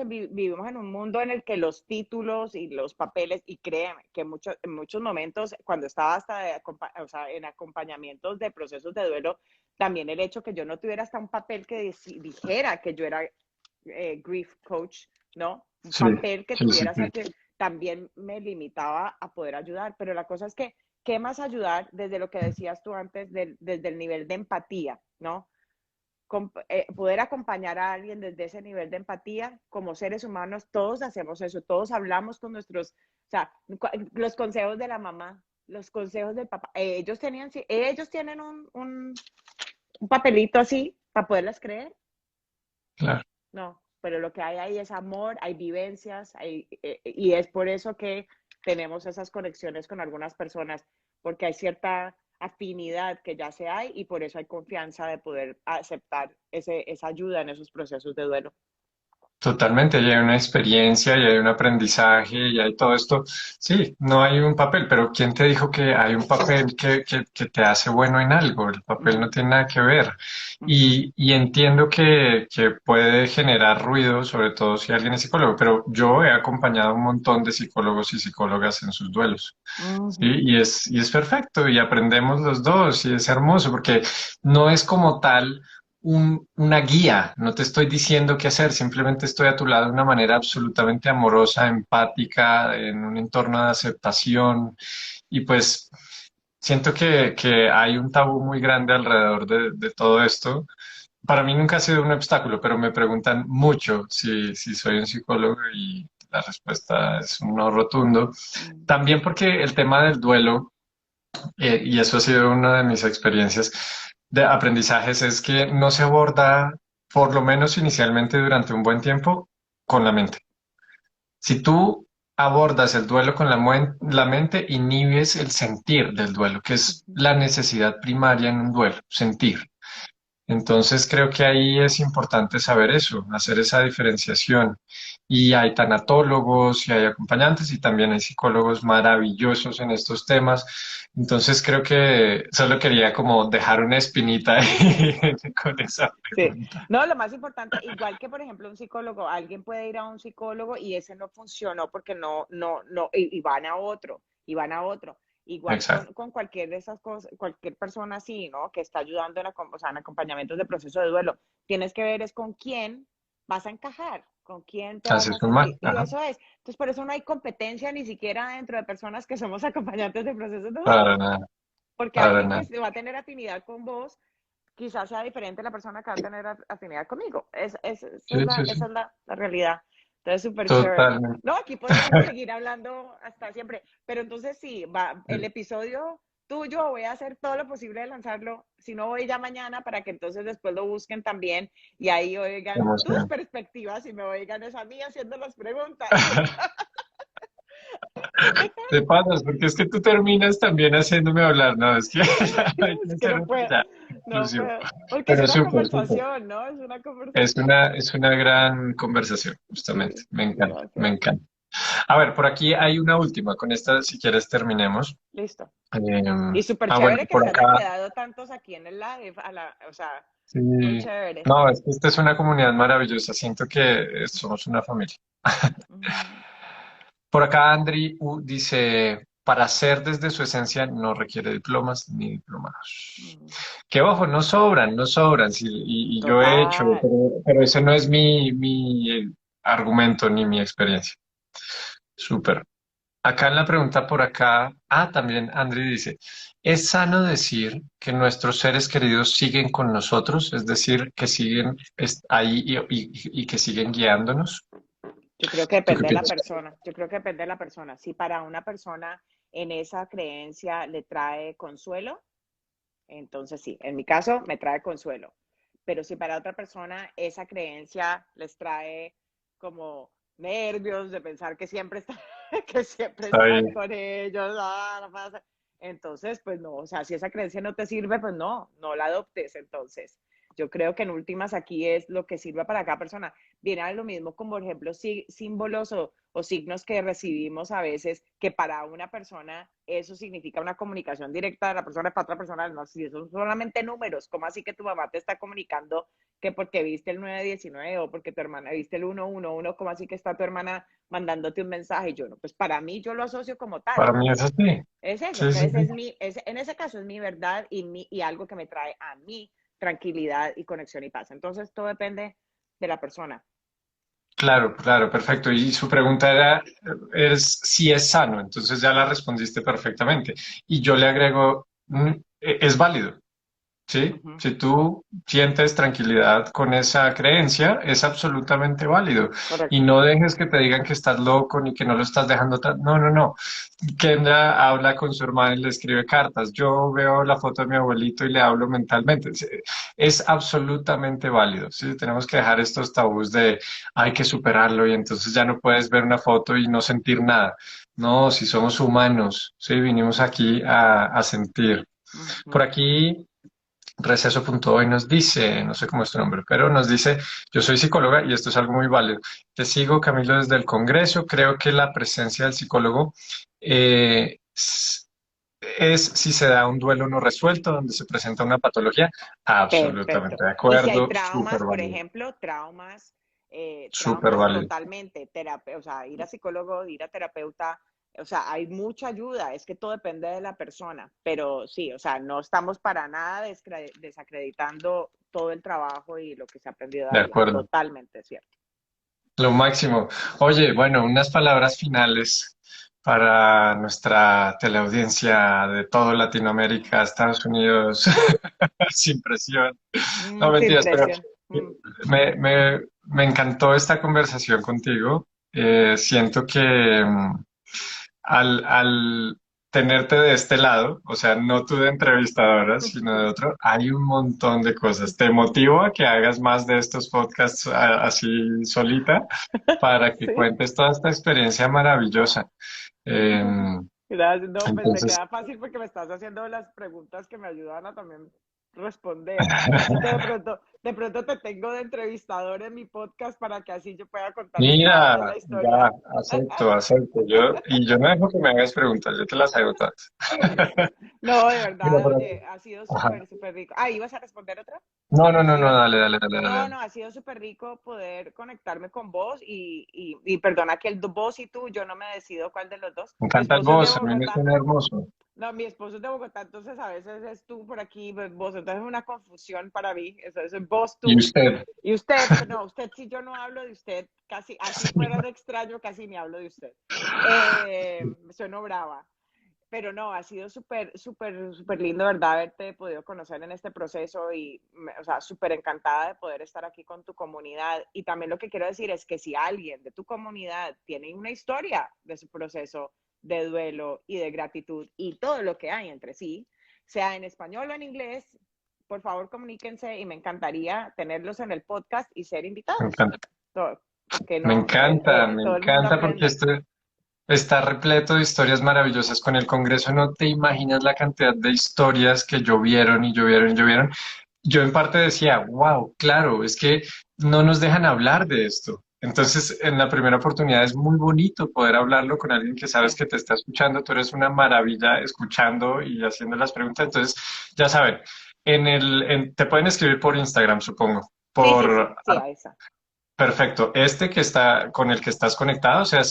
[SPEAKER 2] vivimos en un mundo en el que los títulos y los papeles, y créeme que en muchos momentos, cuando estaba hasta o sea, en acompañamientos de procesos de duelo, también el hecho que yo no tuviera hasta un papel que dijera que yo era grief coach, ¿no? Un
[SPEAKER 1] Sí,
[SPEAKER 2] papel que
[SPEAKER 1] sí, sí,
[SPEAKER 2] tuviera
[SPEAKER 1] sí.
[SPEAKER 2] también me limitaba a poder ayudar. Pero la cosa es que, ¿qué más ayudar desde lo que decías tú antes, desde el nivel de empatía, ¿no? Poder acompañar a alguien desde ese nivel de empatía, como seres humanos, todos hacemos eso, todos hablamos con o sea, los consejos de la mamá, los consejos del papá, ellos tienen un papelito así para poderlas creer,
[SPEAKER 1] Claro.
[SPEAKER 2] no, pero lo que hay ahí es amor, hay vivencias, y es por eso que tenemos esas conexiones con algunas personas, porque hay cierta afinidad que ya se hay y por eso hay confianza de poder aceptar esa ayuda en esos procesos de duelo.
[SPEAKER 1] Totalmente, y hay una experiencia y hay un aprendizaje y hay todo esto. Sí, no hay un papel, pero ¿quién te dijo que hay un papel que te hace bueno en algo? El papel no
[SPEAKER 2] Ujú,
[SPEAKER 1] tiene nada que ver.
[SPEAKER 2] ujú,
[SPEAKER 1] Y entiendo que puede generar ruido, sobre todo si alguien es psicólogo, pero yo he acompañado a un montón de psicólogos y psicólogas en sus duelos. Sí,
[SPEAKER 2] ujú,
[SPEAKER 1] y es perfecto y aprendemos los dos y es hermoso porque no es como tal una guía, no te estoy diciendo qué hacer, simplemente estoy a tu lado de una manera absolutamente amorosa, empática, en un entorno de aceptación y pues siento que hay un tabú muy grande alrededor de todo esto. Para mí nunca ha sido un obstáculo, pero me preguntan mucho si soy un psicólogo y la respuesta es un no rotundo.
[SPEAKER 2] ujú,
[SPEAKER 1] También porque el tema del duelo, y eso ha sido una de mis experiencias de aprendizajes, es que no se aborda, por lo menos inicialmente durante un buen tiempo, con la mente. Si tú abordas el duelo con la mente, inhibes el sentir del duelo, que es
[SPEAKER 2] ujú.
[SPEAKER 1] la necesidad primaria en un duelo, sentir. Entonces creo que ahí es importante saber eso, hacer esa diferenciación. Y hay tanatólogos y hay acompañantes y también hay psicólogos maravillosos en estos temas. Entonces creo que solo quería como dejar una espinita ahí con esa
[SPEAKER 2] Sí,
[SPEAKER 1] pregunta.
[SPEAKER 2] no, lo más importante, igual que por ejemplo un psicólogo, alguien puede ir a un psicólogo y ese no funcionó porque no, y van a otro, y van a otro. Igual
[SPEAKER 1] Exacto.
[SPEAKER 2] con cualquier de esas cosas, cualquier persona así, ¿no? Que está ayudando o sea, en acompañamientos de proceso de duelo, tienes que ver es con quién vas a encajar, con quién te vas
[SPEAKER 1] Así
[SPEAKER 2] a
[SPEAKER 1] es normal.
[SPEAKER 2] sentir. Y
[SPEAKER 1] Ajá.
[SPEAKER 2] eso es. Entonces, por eso no hay competencia ni siquiera dentro de personas que somos acompañantes de procesos de
[SPEAKER 1] Para
[SPEAKER 2] duelo,
[SPEAKER 1] nada,
[SPEAKER 2] porque
[SPEAKER 1] para
[SPEAKER 2] alguien que
[SPEAKER 1] nada.
[SPEAKER 2] va a tener afinidad con vos quizás sea diferente la persona que va a tener afinidad conmigo.
[SPEAKER 1] Sí, sí, sí.
[SPEAKER 2] Esa es la realidad. Entonces, súper chévere.
[SPEAKER 1] Totalmente.
[SPEAKER 2] No, aquí podríamos seguir hablando hasta siempre, pero entonces sí, el episodio tuyo voy a hacer todo lo posible de lanzarlo, si no hoy ya mañana, para que entonces después lo busquen también y ahí
[SPEAKER 1] Qué
[SPEAKER 2] oigan tus
[SPEAKER 1] emoción.
[SPEAKER 2] perspectivas y me oigan es a mí haciendo las preguntas.
[SPEAKER 1] Te pasas, porque es que tú terminas también haciéndome hablar, ¿no? Es que hay que
[SPEAKER 2] Es que
[SPEAKER 1] hacer
[SPEAKER 2] no puedo,
[SPEAKER 1] ya,
[SPEAKER 2] no
[SPEAKER 1] inclusivo.
[SPEAKER 2] puedo, porque es
[SPEAKER 1] Pero
[SPEAKER 2] una
[SPEAKER 1] súper, súper.
[SPEAKER 2] conversación, ¿no? Es una conversación.
[SPEAKER 1] Es una gran conversación, justamente.
[SPEAKER 2] Sí,
[SPEAKER 1] Me encanta, me
[SPEAKER 2] gracias.
[SPEAKER 1] encanta. A ver, por aquí hay una última. Con esta, si quieres, terminemos.
[SPEAKER 2] Listo.
[SPEAKER 1] Eh,
[SPEAKER 2] Y súper
[SPEAKER 1] bueno,
[SPEAKER 2] chévere que
[SPEAKER 1] por
[SPEAKER 2] se hayan
[SPEAKER 1] acá.
[SPEAKER 2] quedado tantos aquí en el live, o sea,
[SPEAKER 1] Sí.
[SPEAKER 2] muy chévere.
[SPEAKER 1] No, es que esta es una comunidad maravillosa. Siento que somos una familia.
[SPEAKER 2] Ujú.
[SPEAKER 1] Por acá, Andri dice. para ser desde su esencia no requiere diplomas ni diplomados.
[SPEAKER 2] Mm,
[SPEAKER 1] Que ojo, no sobran, no sobran, sí, y yo he hecho,
[SPEAKER 2] total.
[SPEAKER 1] pero ese no es mi argumento ni mi experiencia. Súper. Acá en la pregunta por acá, también Andri dice, ¿es sano decir que nuestros seres queridos siguen con nosotros? Es decir, que siguen ahí y que siguen guiándonos.
[SPEAKER 2] Yo creo que
[SPEAKER 1] ¿Tú qué
[SPEAKER 2] depende de la
[SPEAKER 1] piensas?
[SPEAKER 2] persona. Yo creo que depende de la persona. Si para una persona en esa creencia le trae consuelo, entonces sí, en mi caso me trae consuelo. Pero si para otra persona esa creencia les trae como nervios de pensar que siempre está, que siempre
[SPEAKER 1] Está
[SPEAKER 2] estás
[SPEAKER 1] bien.
[SPEAKER 2] con ellos, no pasa. Entonces, pues no, o sea, si esa creencia no te sirve, pues no, no la adoptes. Entonces, yo creo que en últimas aquí es lo que sirva para cada persona. Viene a lo mismo como, por ejemplo, símbolos o signos que recibimos a veces, que para una persona eso significa una comunicación directa de la persona para otra persona. No, si son solamente números, ¿cómo así que tu mamá te está comunicando que porque viste el 919 o porque tu hermana viste el 111, ¿cómo así que está tu hermana mandándote un mensaje? Y yo no, pues para mí yo lo asocio como tal.
[SPEAKER 1] Para mí es así.
[SPEAKER 2] Es eso,
[SPEAKER 1] Sí, sí,
[SPEAKER 2] entonces
[SPEAKER 1] sí.
[SPEAKER 2] en ese caso es mi verdad y algo que me trae a mí tranquilidad y conexión y paz. Entonces todo depende de la persona.
[SPEAKER 1] Claro, claro, perfecto. Y su pregunta era, es si es sano, entonces ya la respondiste perfectamente. Y yo le agrego, es válido. ¿Sí?
[SPEAKER 2] Ujú,
[SPEAKER 1] Si tú sientes tranquilidad con esa creencia, es absolutamente válido. Y
[SPEAKER 2] correcto.
[SPEAKER 1] no dejes que te digan que estás loco ni que no lo estás dejando tan... No, no, no. Kendra habla con su hermana y le escribe cartas. Yo veo la foto de mi abuelito y le hablo mentalmente. Es absolutamente válido. ¿Sí? Tenemos que dejar estos tabús de hay que superarlo y entonces ya no puedes ver una foto y no sentir nada. No, si somos humanos, sí, vinimos aquí a sentir. Por
[SPEAKER 2] Ujú.
[SPEAKER 1] aquí Receso.hoy nos dice, no sé cómo es tu nombre, pero nos dice, yo soy psicóloga y esto es algo muy válido. Te sigo, Camilo, desde el Congreso. Creo que la presencia del psicólogo es si se da un duelo no resuelto, donde se presenta una patología.
[SPEAKER 2] Perfecto.
[SPEAKER 1] Absolutamente de
[SPEAKER 2] Y si hay
[SPEAKER 1] acuerdo, súper
[SPEAKER 2] traumas, por
[SPEAKER 1] válido,
[SPEAKER 2] ejemplo,
[SPEAKER 1] súper
[SPEAKER 2] traumas
[SPEAKER 1] válido.
[SPEAKER 2] totalmente, o sea, ir a psicólogo, ir a terapeuta, o sea, hay mucha ayuda, es que todo depende de la persona, pero sí, o sea, no estamos para nada desacreditando todo el trabajo y lo que se ha aprendido
[SPEAKER 1] De
[SPEAKER 2] ahí,
[SPEAKER 1] acuerdo.
[SPEAKER 2] totalmente cierto.
[SPEAKER 1] Lo máximo. Oye, bueno, unas palabras finales para nuestra teleaudiencia de todo Latinoamérica, Estados Unidos, sin presión. No,
[SPEAKER 2] Sin
[SPEAKER 1] mentiras, pero
[SPEAKER 2] presión.
[SPEAKER 1] me encantó esta conversación contigo. Siento que al tenerte de este lado, o sea, no tú de entrevistadora, sino de otro, hay un montón de cosas. Te motivo a que hagas más de estos podcasts así solita para que
[SPEAKER 2] Sí.
[SPEAKER 1] cuentes toda esta experiencia maravillosa. Em,
[SPEAKER 2] Gracias, no, pues me
[SPEAKER 1] entonces,
[SPEAKER 2] queda fácil porque me estás haciendo las preguntas que me ayudan a también responder. Así que de pronto te tengo de entrevistador en mi podcast para que así yo pueda contar mi
[SPEAKER 1] mira,
[SPEAKER 2] parte de la
[SPEAKER 1] ya,
[SPEAKER 2] historia.
[SPEAKER 1] acepto, acepto. Y yo no dejo que me hagas preguntas, yo te las hago todas.
[SPEAKER 2] Listo. No, de
[SPEAKER 1] Mira,
[SPEAKER 2] verdad,
[SPEAKER 1] por
[SPEAKER 2] oye,
[SPEAKER 1] aquí.
[SPEAKER 2] ha sido
[SPEAKER 1] Ajá.
[SPEAKER 2] súper, súper rico. Ah, ¿ibas a responder otra?
[SPEAKER 1] No, no, no, no,
[SPEAKER 2] ¿Ibas?
[SPEAKER 1] dale, dale, dale, dale,
[SPEAKER 2] No,
[SPEAKER 1] dale.
[SPEAKER 2] no, ha sido súper rico poder conectarme con vos y perdona que vos y tú, yo no me decido cuál de los dos.
[SPEAKER 1] Me
[SPEAKER 2] Mi
[SPEAKER 1] encanta el
[SPEAKER 2] esposo es de
[SPEAKER 1] voz, a mí me
[SPEAKER 2] Bogotá.
[SPEAKER 1] suena hermoso.
[SPEAKER 2] No, mi esposo es de Bogotá, entonces a veces es tú por aquí, vos, entonces es una confusión para mí, eso es vos,
[SPEAKER 1] Y
[SPEAKER 2] tú,
[SPEAKER 1] usted,
[SPEAKER 2] y usted, no, usted si yo no hablo de usted, casi, así fuera de extraño, casi ni hablo de usted. Sueno brava, pero no, ha sido súper, súper, súper lindo, ¿verdad? Haberte podido conocer en este proceso y, o sea, súper encantada de poder estar aquí con tu comunidad. Y también lo que quiero decir es que si alguien de tu comunidad tiene una historia de su proceso de duelo y de gratitud y todo lo que hay entre sí, sea en español o en inglés, por favor comuníquense y me encantaría tenerlos en el podcast y ser
[SPEAKER 1] me
[SPEAKER 2] invitados.
[SPEAKER 1] encanta.
[SPEAKER 2] Porque no,
[SPEAKER 1] Me
[SPEAKER 2] todo el mundo
[SPEAKER 1] encanta porque
[SPEAKER 2] aprende.
[SPEAKER 1] esto está repleto de historias maravillosas. Con el Congreso no te imaginas la cantidad de historias que llovieron y llovieron y llovieron. Yo en parte decía, wow, claro, es que no nos dejan hablar de esto. Entonces, en la primera oportunidad es muy bonito poder hablarlo con alguien que sabes
[SPEAKER 2] Sí,
[SPEAKER 1] que te está escuchando. Tú eres una maravilla escuchando y haciendo las preguntas. Entonces, ya saben, te pueden escribir por Instagram, supongo,
[SPEAKER 2] sí, sí, sí,
[SPEAKER 1] por
[SPEAKER 2] sí, ahí está.
[SPEAKER 1] Perfecto. Este que está con el que estás conectado, o sea,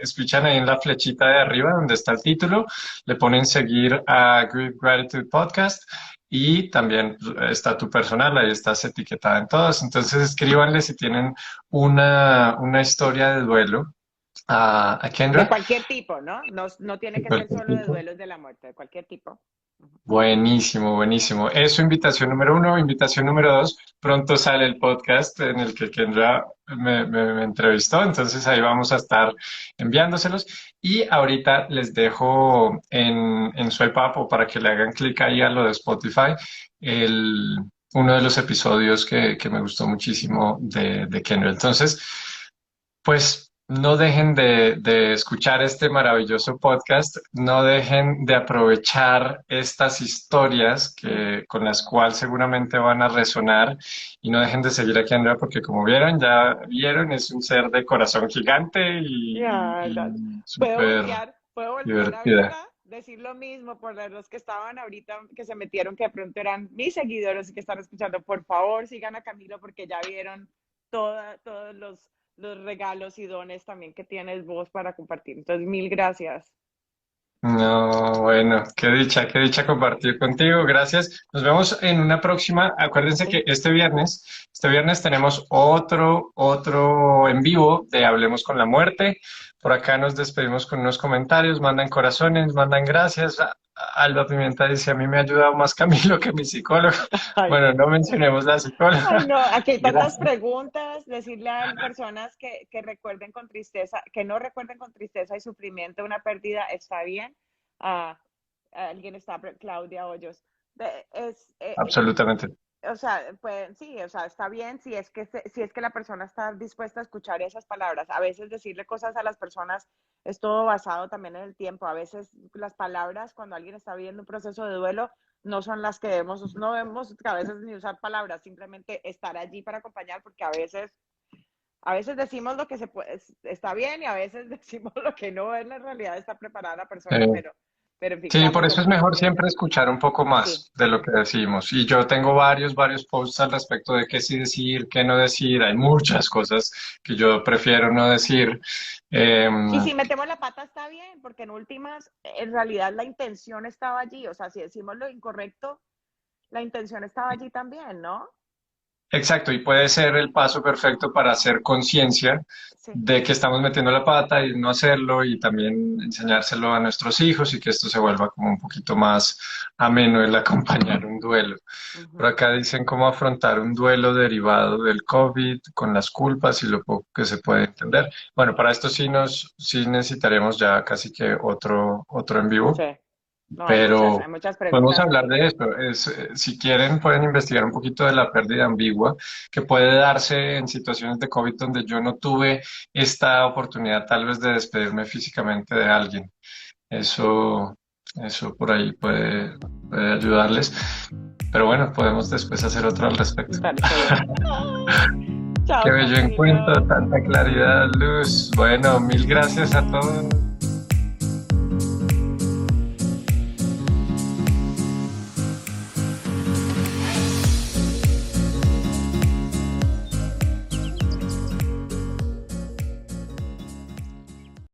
[SPEAKER 1] escuchan ahí en la flechita de arriba donde está el título, le ponen seguir a Grief Gratitude Podcast y también está tu personal, ahí estás etiquetada en todos. Entonces escríbanle si tienen una historia de duelo a
[SPEAKER 2] De
[SPEAKER 1] Kendra.
[SPEAKER 2] cualquier tipo, ¿no? No, no tiene
[SPEAKER 1] De
[SPEAKER 2] que ser
[SPEAKER 1] cualquier
[SPEAKER 2] solo de
[SPEAKER 1] tipo.
[SPEAKER 2] duelos de la muerte, de cualquier tipo. Ujú.
[SPEAKER 1] Buenísimo, buenísimo. Eso, invitación número uno. Invitación número dos, pronto sale el podcast en el que Kendra me entrevistó, entonces ahí vamos a estar enviándoselos. Y ahorita les dejo en Swipe Up o para que le hagan clic ahí a lo de Spotify, el, uno de los episodios que me gustó muchísimo de Kendra. Entonces, pues no dejen de escuchar este maravilloso podcast, no dejen de aprovechar estas historias con las cuales seguramente van a resonar y no dejen de seguir a Kendra porque como vieron, ya vieron, es un ser de corazón gigante
[SPEAKER 2] Ya,
[SPEAKER 1] y
[SPEAKER 2] puedo
[SPEAKER 1] súper
[SPEAKER 2] voltear
[SPEAKER 1] divertida.
[SPEAKER 2] ahorita, decir lo mismo por los que estaban ahorita, que se metieron, que de pronto eran mis seguidores y que están escuchando. Por favor, sigan a Camilo porque ya vieron todos los regalos y dones también que tienes vos para compartir. Entonces, mil gracias.
[SPEAKER 1] No, bueno, qué dicha compartir contigo. Gracias. Nos vemos en una próxima. Acuérdense que
[SPEAKER 2] Sí.
[SPEAKER 1] este viernes tenemos otro en vivo de Hablemos con la Muerte. Por acá nos despedimos con unos comentarios, mandan corazones, mandan gracias. Alba Pimienta dice, a mí me ha ayudado más Camilo que mi psicólogo.
[SPEAKER 2] Ay,
[SPEAKER 1] Bueno, no mencionemos la
[SPEAKER 2] ay,
[SPEAKER 1] psicóloga.
[SPEAKER 2] no, aquí hay tantas
[SPEAKER 1] Gracias.
[SPEAKER 2] preguntas, decirle a personas que recuerden con tristeza, que no recuerden con tristeza y sufrimiento una pérdida, está bien. Ah, alguien está, Claudia Hoyos. De- es, eh,
[SPEAKER 1] Absolutamente.
[SPEAKER 2] o sea, pues sí, o sea, está bien si es que la persona está dispuesta a escuchar esas palabras. A veces decirle cosas a las personas es todo basado también en el tiempo. A veces las palabras, cuando alguien está viviendo un proceso de duelo, no son las que debemos, no debemos a veces ni usar palabras, simplemente estar allí para acompañar, porque a veces decimos lo que se puede, está bien y a veces decimos lo que no es la realidad, está preparada la persona,
[SPEAKER 1] Eh,
[SPEAKER 2] pero en fin,
[SPEAKER 1] Sí, por
[SPEAKER 2] gracias
[SPEAKER 1] eso es
[SPEAKER 2] Oscar.
[SPEAKER 1] mejor siempre escuchar un poco
[SPEAKER 2] Sí,
[SPEAKER 1] más de lo que decimos. Y yo tengo varios posts al respecto de qué sí decir, qué no decir. Hay muchas cosas que yo prefiero no decir.
[SPEAKER 2] y
[SPEAKER 1] Em,
[SPEAKER 2] si metemos la pata está bien, porque en últimas, en realidad la intención estaba allí, o sea, si decimos lo incorrecto, la intención estaba allí también, ¿no?
[SPEAKER 1] exacto, y puede ser el paso perfecto para hacer conciencia
[SPEAKER 2] Sí.
[SPEAKER 1] de que estamos metiendo la pata y no hacerlo y también enseñárselo a nuestros hijos y que esto se vuelva como un poquito más ameno el acompañar un duelo. Por
[SPEAKER 2] Ujú.
[SPEAKER 1] acá dicen cómo afrontar un duelo derivado del COVID con las culpas y lo poco que se puede entender. Bueno, para esto sí necesitaremos ya casi que otro en vivo,
[SPEAKER 2] Sí, no,
[SPEAKER 1] pero
[SPEAKER 2] hay muchas
[SPEAKER 1] podemos
[SPEAKER 2] preguntas
[SPEAKER 1] hablar
[SPEAKER 2] ahí.
[SPEAKER 1] de esto. Si quieren, pueden investigar un poquito de la pérdida ambigua que puede darse en situaciones de COVID donde yo no tuve esta oportunidad tal vez de despedirme físicamente de alguien. Eso, eso por ahí puede ayudarles. Pero bueno, podemos después hacer otro al respecto.
[SPEAKER 2] Me parece bien. Ay,
[SPEAKER 1] Qué
[SPEAKER 2] chao
[SPEAKER 1] bello encuentro,
[SPEAKER 2] Camilo.
[SPEAKER 1] tanta claridad, luz. Bueno, mil gracias a todos.